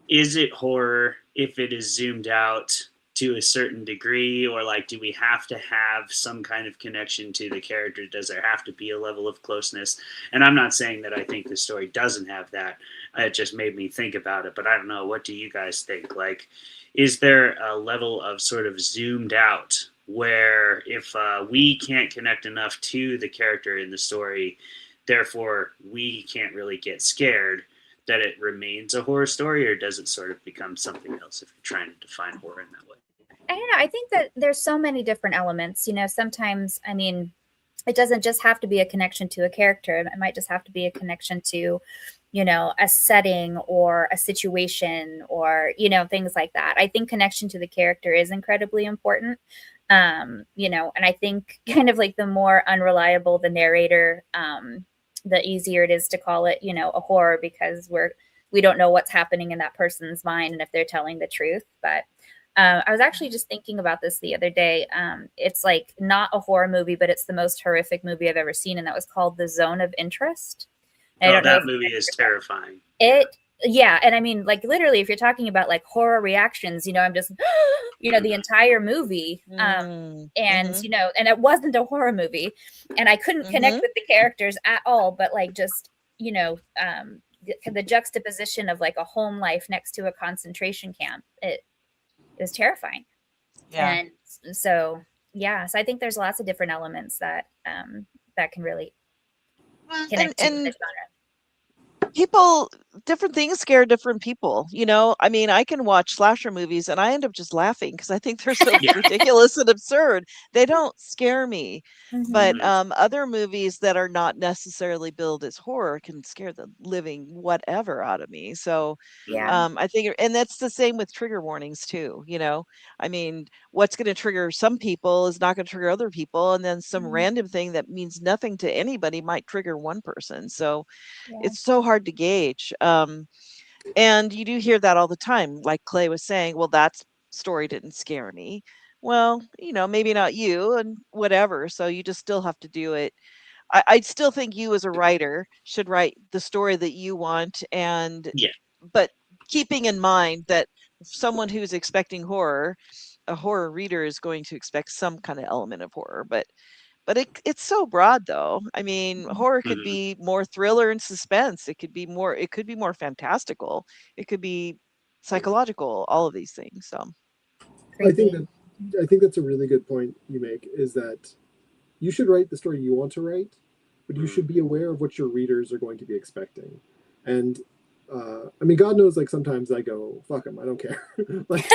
is it horror if it is zoomed out to a certain degree, or like do we have to have some kind of connection to the character? Does there have to be a level of closeness? And I'm not saying that I think the story doesn't have that. It just made me think about it, but I don't know. What do you guys think? Like, is there a level of sort of zoomed out where if we can't connect enough to the character in the story, therefore we can't really get scared, that it remains a horror story, or does it sort of become something else if you're trying to define horror in that way? I don't know. I think that there's so many different elements. You know, sometimes, I mean, it doesn't just have to be a connection to a character. It might just have to be a connection to, you know, a setting or a situation or, you know, things like that. I think connection to the character is incredibly important. You know, and I think kind of like the more unreliable the narrator, the easier it is to call it, you know, a horror, because we don't know what's happening in that person's mind and if they're telling the truth. But I was actually just thinking about this the other day. It's like not a horror movie, but it's the most horrific movie I've ever seen, and that was called The Zone of Interest. I don't know that if movie is terrifying. Yeah, and I mean, like literally, if you're talking about like horror reactions, you know, I'm just, you know, the entire movie, and you know, and it wasn't a horror movie, and I couldn't connect with the characters at all, but like just, you know, the juxtaposition of like a home life next to a concentration camp, it was terrifying. Yeah. And so I think there's lots of different elements that that can really connect to the genre. People, different things scare different people, you know. I mean, I can watch slasher movies and I end up just laughing because I think they're so ridiculous and absurd. They don't scare me. But other movies that are not necessarily billed as horror can scare the living whatever out of me. So I think, and that's the same with trigger warnings too, you know. I mean, what's going to trigger some people is not going to trigger other people, and then some random thing that means nothing to anybody might trigger one person. So it's so hard to gauge. And you do hear that all the time. Like Clay was saying, well, that story didn't scare me. Well, you know, maybe not you and whatever. So you just still have to do it. I still think you as a writer should write the story that you want. But keeping in mind that someone who's expecting horror, a horror reader is going to expect some kind of element of horror. But it's so broad though. I mean, horror could be more thriller and suspense. It could be more fantastical. It could be psychological, all of these things. So I think that I think that's a really good point you make, is that you should write the story you want to write, but you should be aware of what your readers are going to be expecting. And I mean, God knows, like sometimes I go, fuck them, I don't care. Like,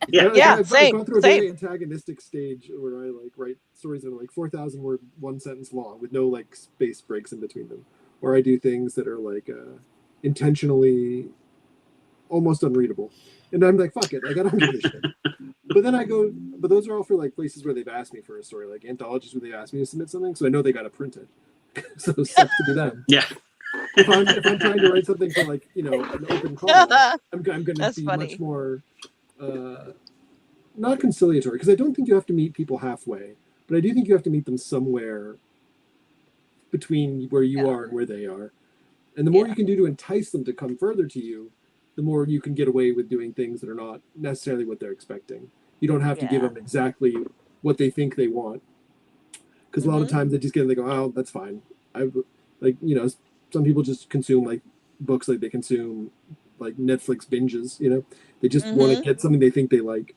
Yeah. Yeah. I've Same. gone through a Same. very antagonistic stage where I like write stories that are like 4,000 word, one sentence long with no like space breaks in between them, or I do things that are like intentionally almost unreadable, and I'm like, fuck it, like I don't give a shit. But then I go, but those are all for like places where they've asked me for a story, like anthologies where they've asked me to submit something, so I know they got to print it. So it sucks to be them. Yeah. If I'm trying to write something for like an open call, I'm going to That's be funny. much more not conciliatory, because I don't think you have to meet people halfway, but I do think you have to meet them somewhere between where you are and where they are. And the more you can do to entice them to come further to you, the more you can get away with doing things that are not necessarily what they're expecting. You don't have to give them exactly what they think they want, because a lot of times they just get, they go, oh, that's fine. I like, you know, some people just consume like books like they consume like Netflix binges, you know, they just want to get something they think they like.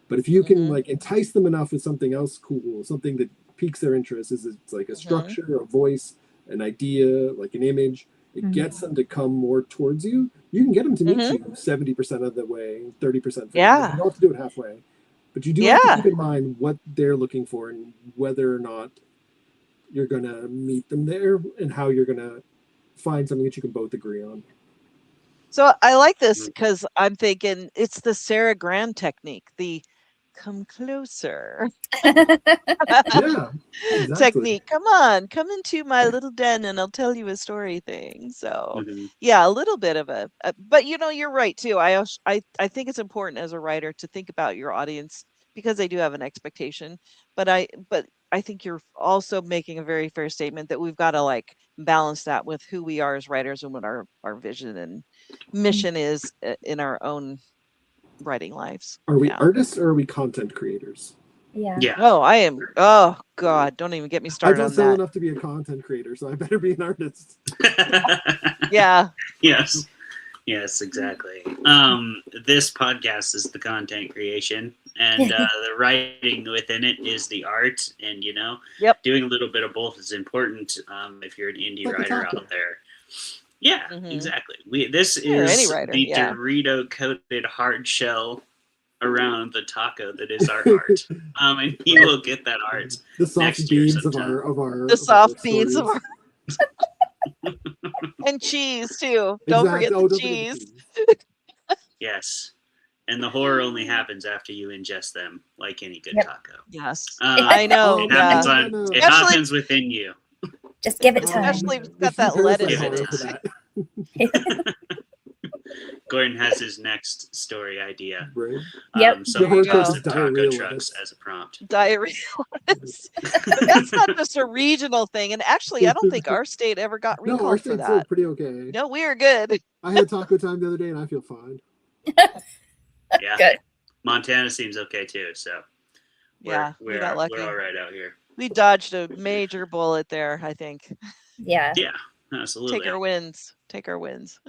But if you can like entice them enough with something else cool, something that piques their interest, is it's like a structure, a voice, an idea, like an image, it gets them to come more towards you. You can get them to meet you 70% of the way, 30%. You don't have to do it halfway, but you do have to keep in mind what they're looking for and whether or not you're going to meet them there, and how you're going to find something that you can both agree on. So I like this because I'm thinking it's the Sarah Grand technique, the come closer Yeah, exactly. technique. Come on, come into my little den and I'll tell you a story thing. So Mhm. yeah, a little bit of but you know, you're right too. I think it's important as a writer to think about your audience, because they do have an expectation. But I think you're also making a very fair statement that we've got to like balance that with who we are as writers and what our vision and mission is in our own writing lives. Are we artists or are we content creators? Yeah. Oh, I am. Oh God, don't even get me I started don't on sell that. enough to be a content creator, so I better be an artist. Yeah. Yes. Yes, exactly. This podcast is the content creation, and the writing within it is the art. And you know, doing a little bit of both is important if you're an indie writer out there. Yeah, exactly. This is any writer, the Dorito coated hard shell around the taco that is our art. And you will get that art. The soft beans of our the soft beans of our and cheese too. Don't forget the cheese. Yes. And the horror only happens after you ingest them, like any good taco. Yes. I know. It happens it happens within you. Just give it time. Especially if it's got that lettuce in it. Gordon has his next story idea. Right. Someone posted taco trucks as a prompt. Diarrhea lettuce. But that's not just a regional thing. And actually, I don't think our state ever got recalled our for state's that. pretty okay. No, we are good. I had taco time the other day and I feel fine. Yeah. Good. Montana seems okay too, so we got lucky. We're all right out here. We dodged a major bullet there, I think. Yeah. Yeah, absolutely. Take our wins.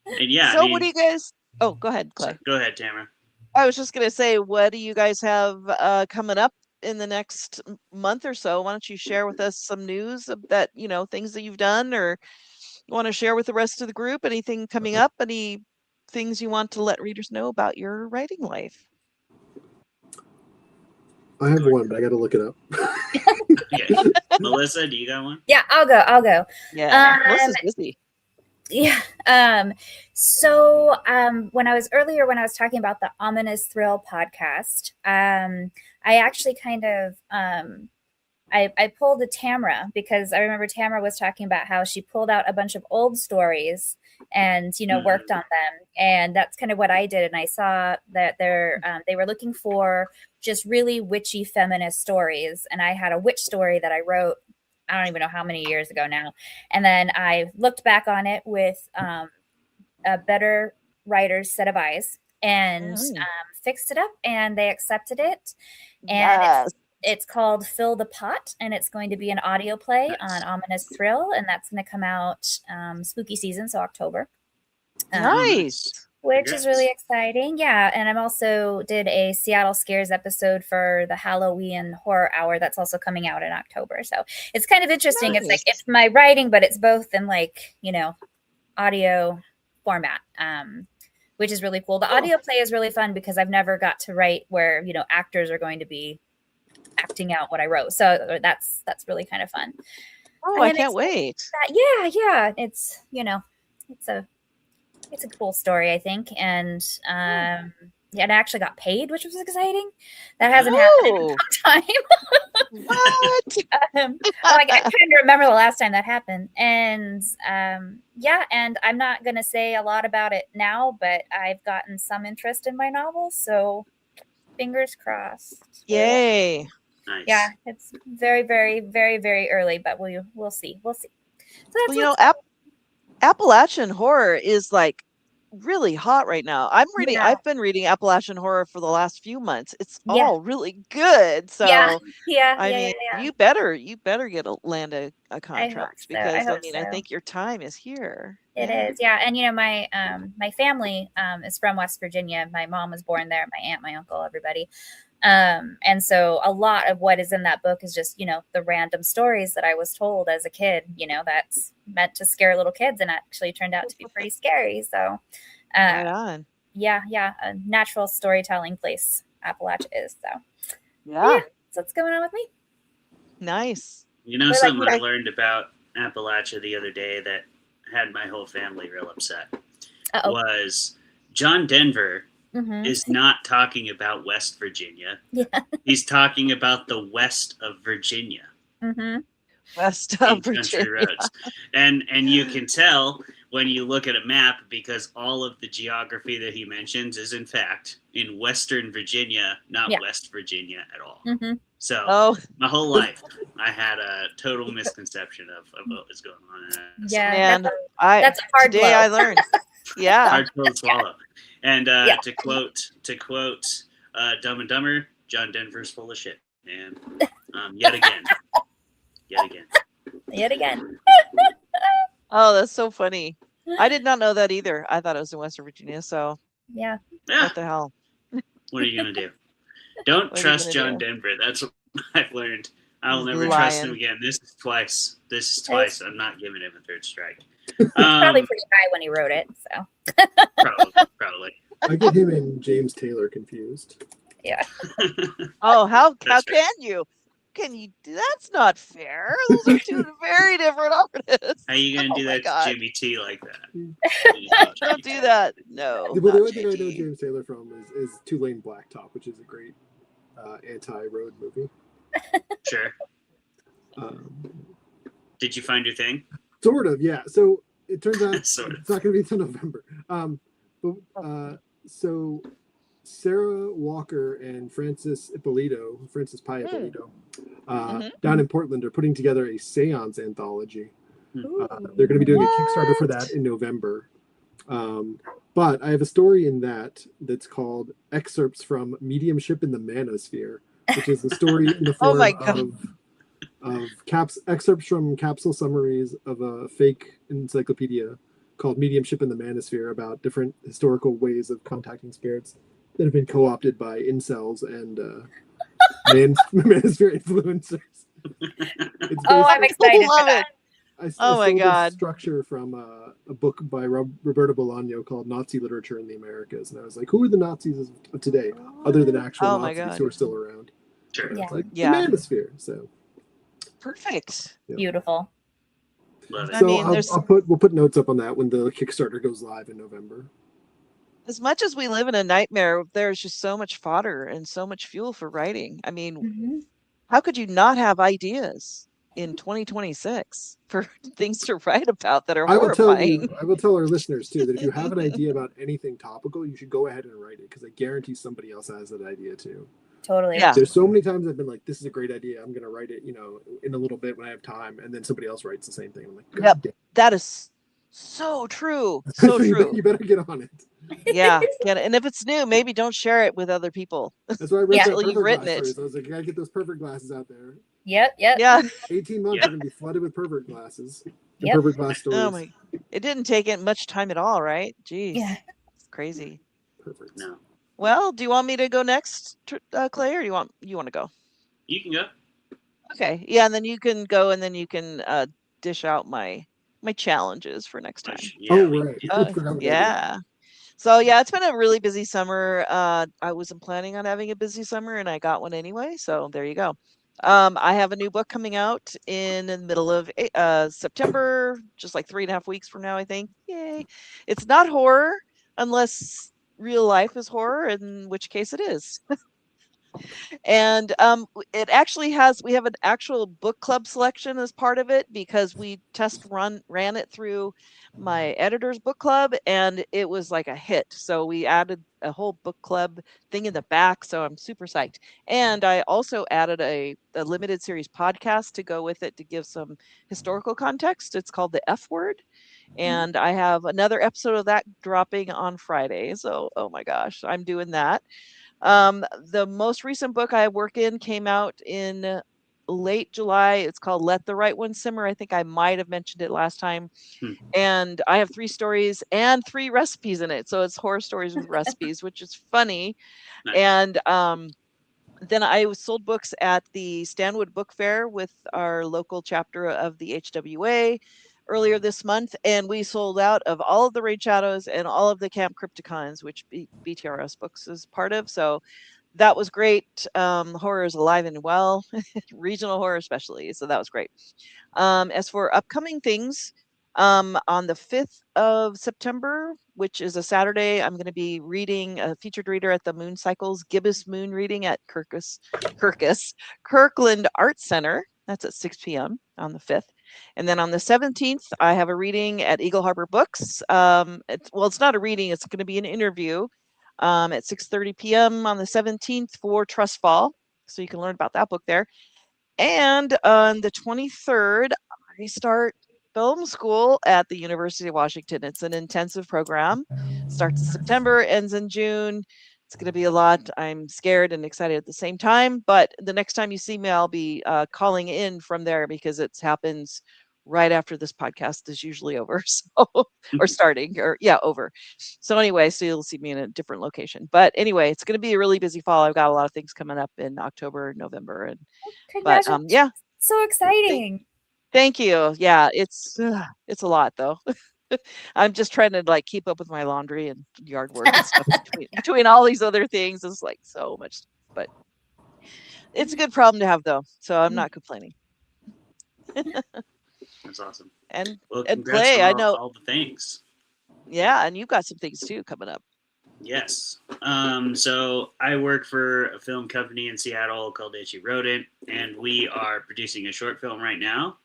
And yeah. So what do you guys? Oh, go ahead, Clay. Go ahead, Tamara. I was just gonna say, what do you guys have coming up in the next month or so? Why don't you share with us some news of that, things that you've done, or you want to share with the rest of the group? Anything coming up? Any things you want to let readers know about your writing life? I have one, but I got to look it up. Okay. Melissa, do you got one? Yeah, I'll go. Yeah, Melissa's busy. Yeah. So when I was talking about the Ominous Thrill podcast, I actually kind of I pulled a Tamara, because I remember Tamara was talking about how she pulled out a bunch of old stories and worked on them, and that's kind of what I did. And I saw that they were looking for just really witchy feminist stories, and I had a witch story that I wrote, I don't even know how many years ago now, and then I looked back on it with a better writer's set of eyes and fixed it up, and they accepted it. And it's called Fill the Pot, and it's going to be an audio play on Ominous Thrill, and that's going to come out spooky season, so October. Nice. which is really Congrats. exciting. Yeah, and I'm also did a Seattle Scares episode for the Halloween horror hour that's also coming out in October. So it's kind of interesting. It's like Nice. it's my writing, but it's both in like, audio format. Which is really cool. The Cool. audio play is really fun because I've never got to write where, actors are going to be acting out what I wrote. So that's really kind of fun. Oh, I I am can't excited wait. for that. Yeah. It's a cool story, I think. And I actually got paid, which was exciting. That hasn't happened in a Oh, long time. what? I can't remember the last time that happened. And and I'm not going to say a lot about it now, but I've gotten some interest in my novel. So fingers crossed. Yay. Nice. Yeah, it's very, very, very, very early, but we'll see. We'll see. So that's Well, Appalachian horror is like really hot right now. Yeah. I've been reading Appalachian horror for the last few months. It's Yeah. all really good. So I mean, yeah. you better land a I hope contract so. because I I hope think your time is here. It Yeah. is, yeah. And my family is from West Virginia. My mom was born there, my aunt, my uncle, everybody. And so a lot of what is in that book is just, the random stories that I was told as a kid, that's meant to scare little kids and actually turned out to be pretty scary. So Right on. yeah, a natural storytelling place Appalachia is. So Yeah. so what's going on with me? Nice. We're Something like- I learned about Appalachia the other day that had my whole family real upset was John Denver Mhm. is not talking about West Virginia. Yeah. He's talking about the west of Virginia. Mm-hmm. West in of country Virginia. roads. And you can tell when you look at a map because all of the geography that he mentions is in fact in Western Virginia, not Yeah. West Virginia at all. Mm-hmm. So Oh, my whole life I had a total misconception of what was going on in that. Yeah, man, that's a hard today blow. I learned. Yeah. Hard pill to swallow. And Yeah. to quote Dumb and Dumber, John Denver's full of shit, man. Yet again. Yet again. Oh, that's so funny. I did not know that either. I thought it was in West Virginia. So Yeah. Yeah, what the hell? what are you gonna do? Don't What are you trust gonna John do? Denver. That's what I've learned. I will He's never trust him lying. again. This is twice. I'm not giving him a third strike. Probably pretty high when he wrote it. So Probably. I get him and James Taylor confused. yeah. Oh, how That's can you? Can you? That's not fair. Those are two very different artists. How you gonna Oh do my that God. to Jimmy T like that? Don't do that. No. Well, the not only thing I know JT. James Taylor from is Tulane Blacktop, which is a great anti-road movie. Sure. Um, Did you find your thing? Sort of, yeah. So it turns out Sort of. it's not going to be until November. So Sarah Walker and Francis Pi Ippolito, down in Portland, are putting together a seance anthology. They're going to be doing a Kickstarter for that in November. But I have a story in that's called Excerpts from Mediumship in the Manosphere, which is a story in the Oh form my God. of excerpts from capsule summaries of a fake encyclopedia called Mediumship in the Manosphere about different historical ways of contacting spirits that have been co-opted by incels and manosphere influencers. It's I'm basically- excited for Love that. I Oh my stole this God. structure from a book by Roberto Bolaño called Nazi Literature in the Americas, and I was like, who are the Nazis of today, other than actual Oh my Nazis God. who are still around? Sure. And Yeah. it's like Yeah. the Manosphere. So Perfect. Beautiful. Love it. I so mean, we'll put notes up on that when the Kickstarter goes live in November. As much as we live in a nightmare, there's just so much fodder and so much fuel for writing. I mean, Mm-hmm. how could you not have ideas in 2026 for things to write about that are I will horrifying? tell our listeners too that if you have an idea about anything topical, you should go ahead and write it, because I guarantee somebody else has that idea too. Totally. Yeah. There's so many times I've been like, this is a great idea, I'm going to write it, in a little bit when I have time, and then somebody else writes the same thing. I'm like, God Yep. damn. That is so true. So true. You better get on it. Yeah. And if it's new, maybe don't share it with other people. That's why I read Yeah. that Until you've Pervert written Glass it. stories. I was like, I gotta get those Pervert Glasses out there. Yep. Yeah. 18 months Yeah. are gonna be flooded with Pervert Glasses. And Yep. Pervert Glass stories. Oh my. It didn't take it much time at all, right? Jeez. Yeah. Crazy. Perfect. No, Well, do you want me to go next, Clay, or you want to go? you can go. Okay. Yeah, and then you can go, and then you can dish out my challenges for next time. Yeah, Oh, we right. can do I that. forgot about that. Yeah. So yeah, it's been a really busy summer. I wasn't planning on having a busy summer, and I got one anyway. So there you go. I have a new book coming out in the middle of September, just like 3.5 weeks from now, I think. Yay! It's not horror unless real life is horror, in which case it is. And it actually we have an actual book club selection as part of it because we ran it through my editor's book club, and it was like a hit. So we added a whole book club thing in the back. So I'm super psyched. And I also added a limited series podcast to go with it to give some historical context. It's called The F Word. And I have another episode of that dropping on Friday. So, oh my gosh, I'm doing that. The most recent book I work in came out in late July. It's called Let the Right One Simmer. I think I might have mentioned it last time. Hmm. And I have 3 stories and 3 recipes in it. So it's horror stories with recipes, which is funny. Nice. And then I sold books at the Stanwood Book Fair with our local chapter of the HWA earlier this month, and we sold out of all of the Raid Shadows and all of the Camp Crypticons, which BTRS Books is part of. So that was great. Horror is alive and well, regional horror especially. So that was great. As for upcoming things, on the 5th of September, which is a Saturday, I'm going to be reading a featured reader at the Moon Cycles Gibbous Moon reading at Kirkland Arts Center. That's at 6 p.m. on the 5th. And then on the 17th, I have a reading at Eagle Harbor Books. It's not a reading, it's going to be an interview at 6:30 p.m. on the 17th for Trust Fall. So you can learn about that book there. And on the 23rd, I start film school at the University of Washington. It's an intensive program. Starts in September, ends in June. It's going to be a lot. I'm scared and excited at the same time. But the next time you see me, I'll be calling in from there because it happens right after this podcast is usually over. So, or starting, or yeah, over. So anyway, so you'll see me in a different location. But anyway, it's going to be a really busy fall. I've got a lot of things coming up in October, November, and but Congratulations. yeah, So exciting. thank you. Yeah, it's a lot though. I'm just trying to like keep up with my laundry and yard work and stuff between all these other things. It's like so much, but it's a good problem to have though. So I'm not complaining. That's awesome. And Well, and congrats Clay, on I know. all the things. Yeah, and you've got some things too coming up. Yes. So I work for a film company in Seattle called Itchy Rodent, and we are producing a short film right now.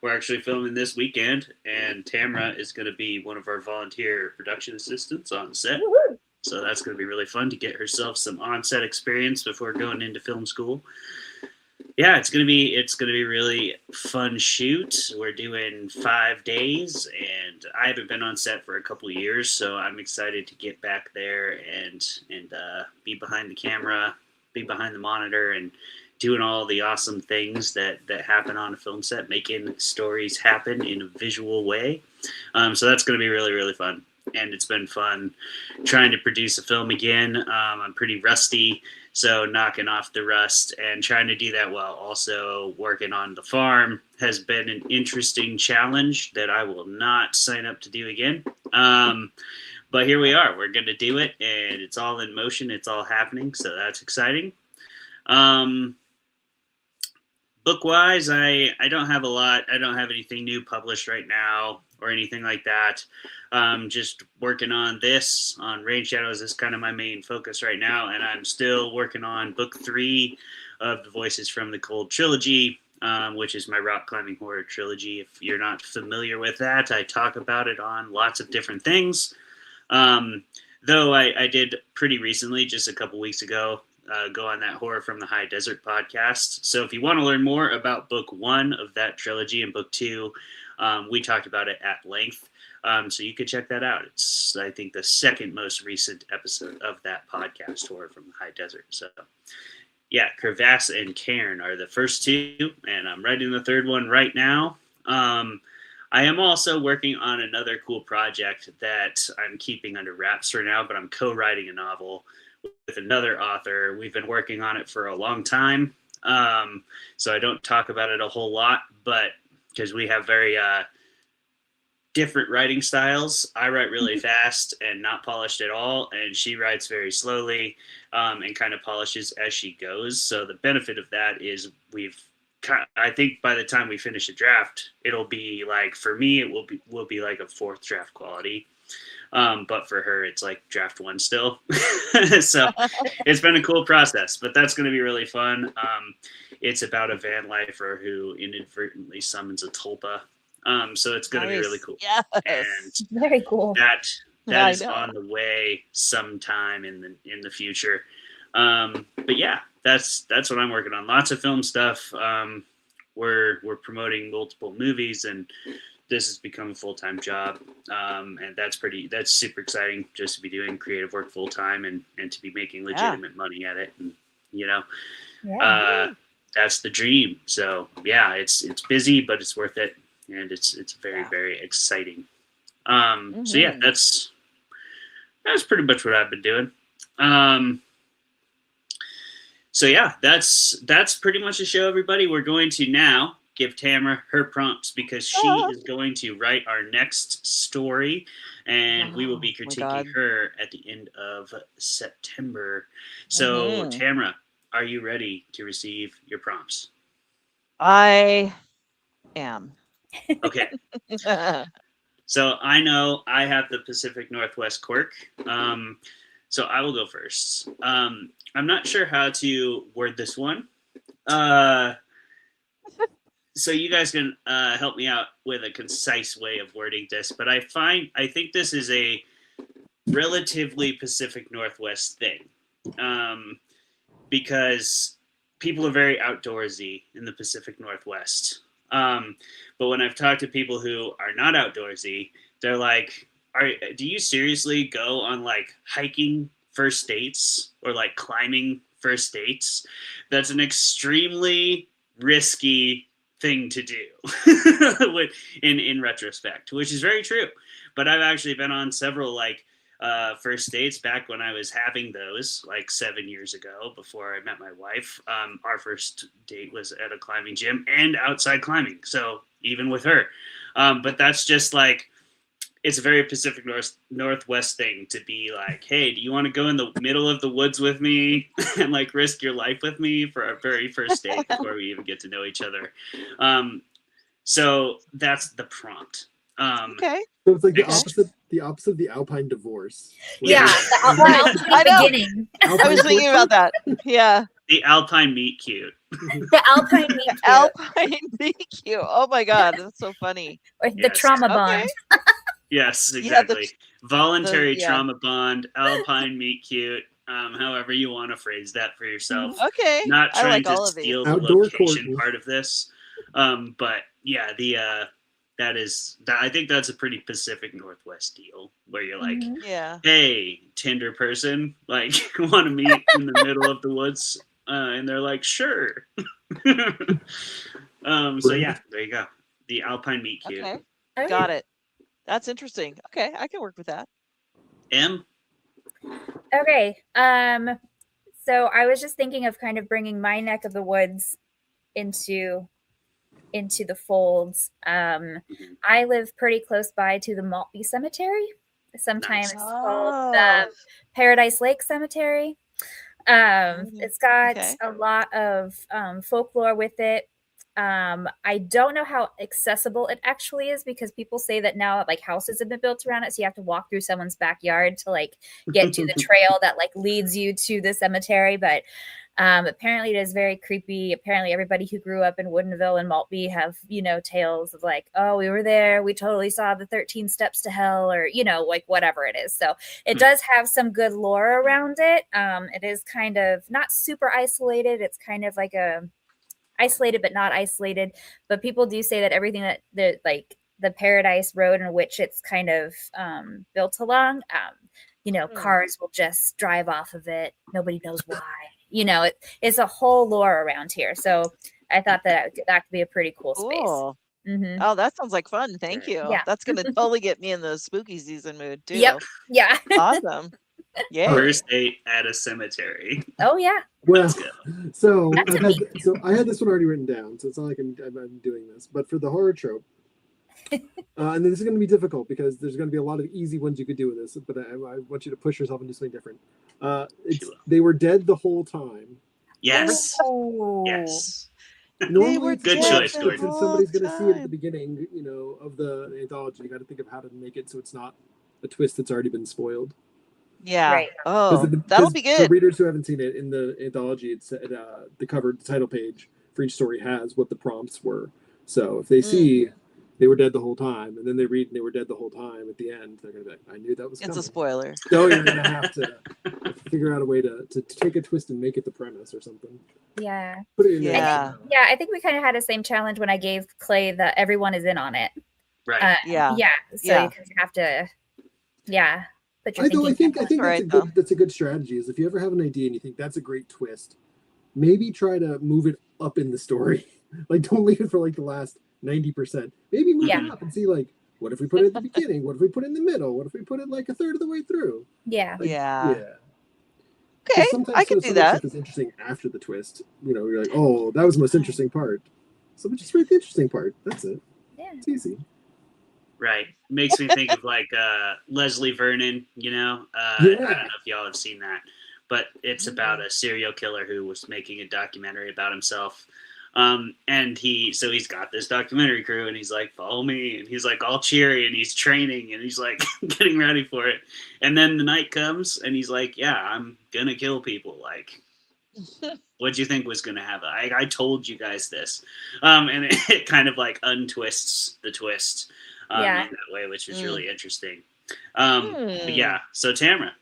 We're actually filming this weekend, and Tamra is going to be one of our volunteer production assistants on set. Woo-hoo. So that's going to be really fun to get herself some on-set experience before going into film school. Yeah, it's gonna be really fun shoot. We're doing 5 days, and I haven't been on set for a couple of years, so I'm excited to get back there and be behind the camera, be behind the monitor, and doing all the awesome things that happen on a film set, making stories happen in a visual way. So that's gonna be really, really fun. And it's been fun trying to produce a film again. I'm pretty rusty, so knocking off the rust and trying to do that while also working on the farm has been an interesting challenge that I will not sign up to do again. But here we are. We're going to do it, and it's all in motion. It's all happening, so that's exciting. Book-wise, I don't have a lot. I don't have anything new published right now or anything like that. Just working on this, on Rain Shadows, is kind of my main focus right now, and I'm still working on book 3 of the Voices from the Cold trilogy, which is my rock climbing horror trilogy. If you're not familiar with that, I talk about it on lots of different things. Though I did pretty recently, just a couple weeks ago, go on that Horror from the High Desert podcast. So if you want to learn more about book 1 of that trilogy and book 2, we talked about it at length. So you could check that out. It's, I think, the second most recent episode of that podcast, Horror from the High Desert. So yeah, Crevasse and Cairn are the first 2, and I'm writing the 3rd one right now. I am also working on another cool project that I'm keeping under wraps for now, but I'm co-writing a novel with another author. We've been working on it for a long time, so I don't talk about it a whole lot, but because we have very different writing styles. I write really fast and not polished at all, and she writes very slowly and kind of polishes as she goes. So the benefit of that is I think by the time we finish a draft, it'll be like, for me, it will be like a fourth draft quality. But for her, it's like draft one still. So it's been a cool process, but that's going to be really fun. It's about a van lifer who inadvertently summons a tulpa. So it's going to be really cool. Yes. And Very cool. that is on the way sometime in the future. But yeah, that's what I'm working on. Lots of film stuff. We're promoting multiple movies, and this has become a full-time job. And that's super exciting, just to be doing creative work full-time and to be making legitimate money at it. And, that's the dream. So yeah, it's busy, but it's worth it. And it's very, very exciting. So yeah, that's pretty much what I've been doing. So yeah, that's pretty much the show, everybody. We're going to now give Tamara her prompts because she is going to write our next story, and we will be critiquing her at the end of September. So Tamara, are you ready to receive your prompts? I am. Okay. So I know I have the Pacific Northwest quirk. So I will go first. I'm not sure how to word this one. So you guys can help me out with a concise way of wording this. But I think this is a relatively Pacific Northwest thing. Because people are very outdoorsy in the Pacific Northwest. But when I've talked to people who are not outdoorsy, they're like, do you seriously go on like hiking first dates or like climbing first dates? That's an extremely risky thing to do in retrospect, which is very true. But I've actually been on several like first dates back when I was having those like 7 years ago before I met my wife. Our first date was at a climbing gym and outside climbing. So even with her, but that's just like, it's a very Pacific Northwest thing to be like, hey, do you want to go in the middle of the woods with me and like risk your life with me for our very first date before we even get to know each other? So that's the prompt. Okay. So it's like the opposite of the Alpine divorce. Yeah, the Alpine beginning. I was thinking about that. Yeah. The Alpine meet cute. The Alpine meet cute. Alpine meet cute. Oh my God, that's so funny. Or the trauma bond. Yes, exactly. Voluntary trauma bond, Alpine meet cute. However you want to phrase that for yourself. Okay. Not trying to steal the location part of this. But yeah, I think that's a pretty Pacific Northwest deal where you're like, hey, Tinder person, like, want to meet in the middle of the woods? And they're like, sure. So yeah, there you go. The Alpine meet cute. Okay. Got it. That's interesting. Okay, I can work with that. M? Okay. So I was just thinking of kind of bringing my neck of the woods into the folds. I live pretty close by to the Maltby Cemetery. Sometimes it's called the Paradise Lake Cemetery. It's got a lot of folklore with it. I don't know how accessible it actually is because people say that now like houses have been built around it, so you have to walk through someone's backyard to like get to the trail that like leads you to the cemetery. But apparently it is very creepy. Apparently everybody who grew up in Woodinville and Maltby have, tales of like, oh, we were there, we totally saw the 13 steps to hell, or, like whatever it is. So it does have some good lore around it. It is kind of not super isolated. It's kind of like a isolated but not isolated. But people do say that everything that the Paradise Road in which it's kind of built along, cars will just drive off of it. Nobody knows why. It's a whole lore around here. So I thought that could be a pretty cool space. Mhm. Oh, that sounds like fun. Thank you. Yeah. That's gonna totally get me in the spooky season mood too. Yep. Yeah. Awesome. Yay. First date at a cemetery. Oh yeah. Well, Let's go. so That's I had this one already written down, so it's not like I'm doing this. But for the horror trope, and then this is going to be difficult because there's going to be a lot of easy ones you could do with this. But I want you to push yourself and do something different. They were dead the whole time. Yes. Oh. Yes. Normally, were it's Good like, choice, since Jordan. somebody's going to see it at the time. beginning, of the anthology. You got to think of how to make it so it's not a twist that's already been spoiled. Yeah. Right. Oh, that'll be For good. readers who haven't seen it, in the anthology, it's the cover, the title page for each story has what the prompts were. So if they see they were dead the whole time, and then they read and they were dead the whole time at the end, they're gonna be like, I knew that was It's coming. a spoiler. So you're gonna have to figure out a way to take a twist and make it the premise or something. Yeah. Put it in Yeah. Yeah, I think we kind of had the same challenge when I gave Clay the everyone is in on it. Right. Yeah. Yeah. So Yeah. you kind of have to, put your I thinking. think Right, that's a good strategy. Is if you ever have an idea and you think that's a great twist, maybe try to move it up in the story. Like, don't leave it for like the last 90%. Maybe move Yeah. it up and see, like, what if we put it at the beginning? What if we put it in the middle? What if we put it like a third of the way through? Yeah. Like, Yeah. yeah. Okay, Sometimes I can do some that. stuff is interesting after the twist. You're like, oh, that was the most interesting part. So just read the interesting part. That's it. Yeah. It's easy. Right. Makes me think of like Leslie Vernon, I don't know if y'all have seen that, but it's about a serial killer who was making a documentary about himself. And he's got this documentary crew and he's like, follow me. And he's like all cheery and he's training and he's like getting ready for it. And then the night comes and he's like, yeah, I'm going to kill people. Like, what'd you think was going to happen? I told you guys this. And it kind of like untwists the twist in that way, which is really interesting. But yeah. So Tamara.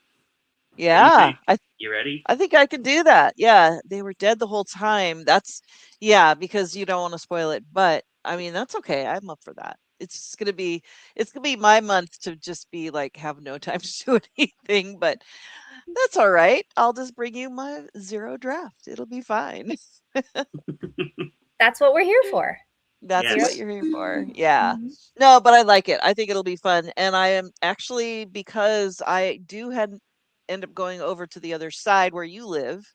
Yeah. You ready? I think I can do that. Yeah, they were dead the whole time. Because you don't want to spoil it, but I mean that's okay. I'm up for that. It's gonna be my month to just be like have no time to do anything, but that's all right. I'll just bring you my 0 draft. It'll be fine. That's what we're here for. That's Yes. what you're here for. Yeah. Mhm. No, but I like it. I think it'll be fun. And I am actually, because I do end up going over to the other side where you live,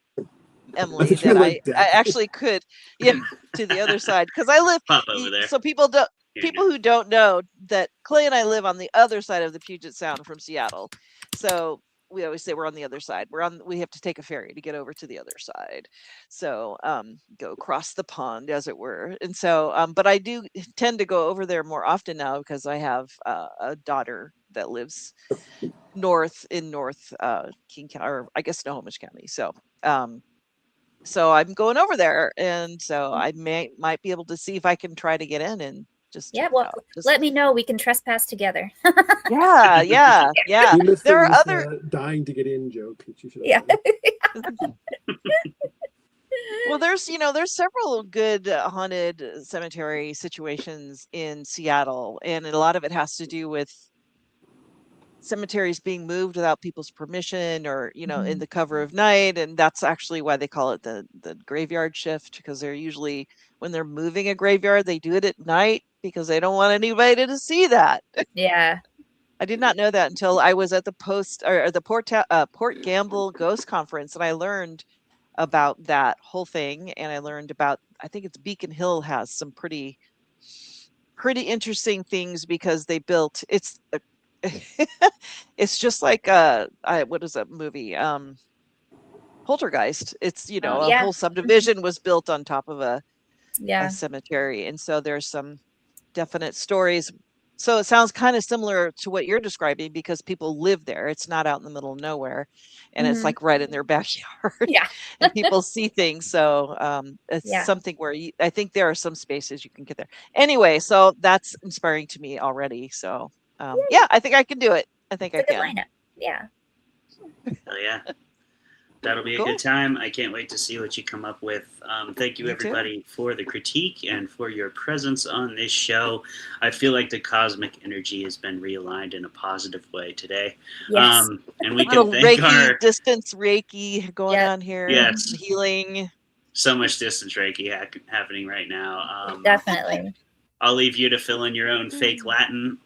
Emily, thought you that meant like I death. actually could, to the other side, because I live. Pop over there. So people who don't know that Clay and I live on the other side of the Puget Sound from Seattle. So we always say we're on the other side. We have to take a ferry to get over to the other side. So go across the pond, as it were. And so, but I do tend to go over there more often now because I have a daughter that lives north King County, or I guess Snohomish County. So so I'm going over there, and so I might be able to see if I can try to get in and just check it out. Let me know. We can trespass together. Yeah. You missed There are this, other dying to get in joke that you should have done. Well, there's several good haunted cemetery situations in Seattle, and a lot of it has to do with cemeteries being moved without people's permission, or in the cover of night. And that's actually why they call it the graveyard shift, because they're usually, when they're moving a graveyard, they do it at night because they don't want anybody to see that. Yeah. I did not know that until I was at the Port Gamble Ghost Conference, and I learned about that whole thing. And I learned about, I think it's Beacon Hill has some pretty interesting things, because they built it's just like what is that movie? Poltergeist. It's a whole subdivision was built on top of a cemetery, and so there's some definite stories. So it sounds kind of similar to what you're describing, because people live there. It's not out in the middle of nowhere, and it's like right in their backyard. Yeah. And people see things. So it's something where I think there are some spaces you can get there. Anyway, so that's inspiring to me already. So I think I can do it. I think I can. Lineup. Yeah. Hell yeah. That'll be a Cool. good time. I can't wait to see what you come up with. Thank you, Me too. everybody, for the critique and for your presence on this show. I feel like the cosmic energy has been realigned in a positive way today. Yes. And we Little can thank Reiki, our distance Reiki going on here. Yes. Healing. so much distance Reiki happening right now. Definitely. I'll leave you to fill in your own fake Latin.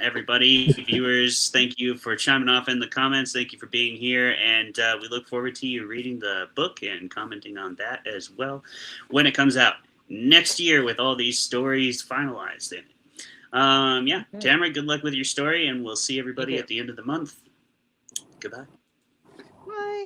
Everybody, viewers, thank you for chiming off in the comments. Thank you for being here. And we look forward to you reading the book and commenting on that as well when it comes out next year with all these stories finalized in it. Yeah, Tamara, good luck with your story, and we'll see everybody at the end of the month. Goodbye. Bye.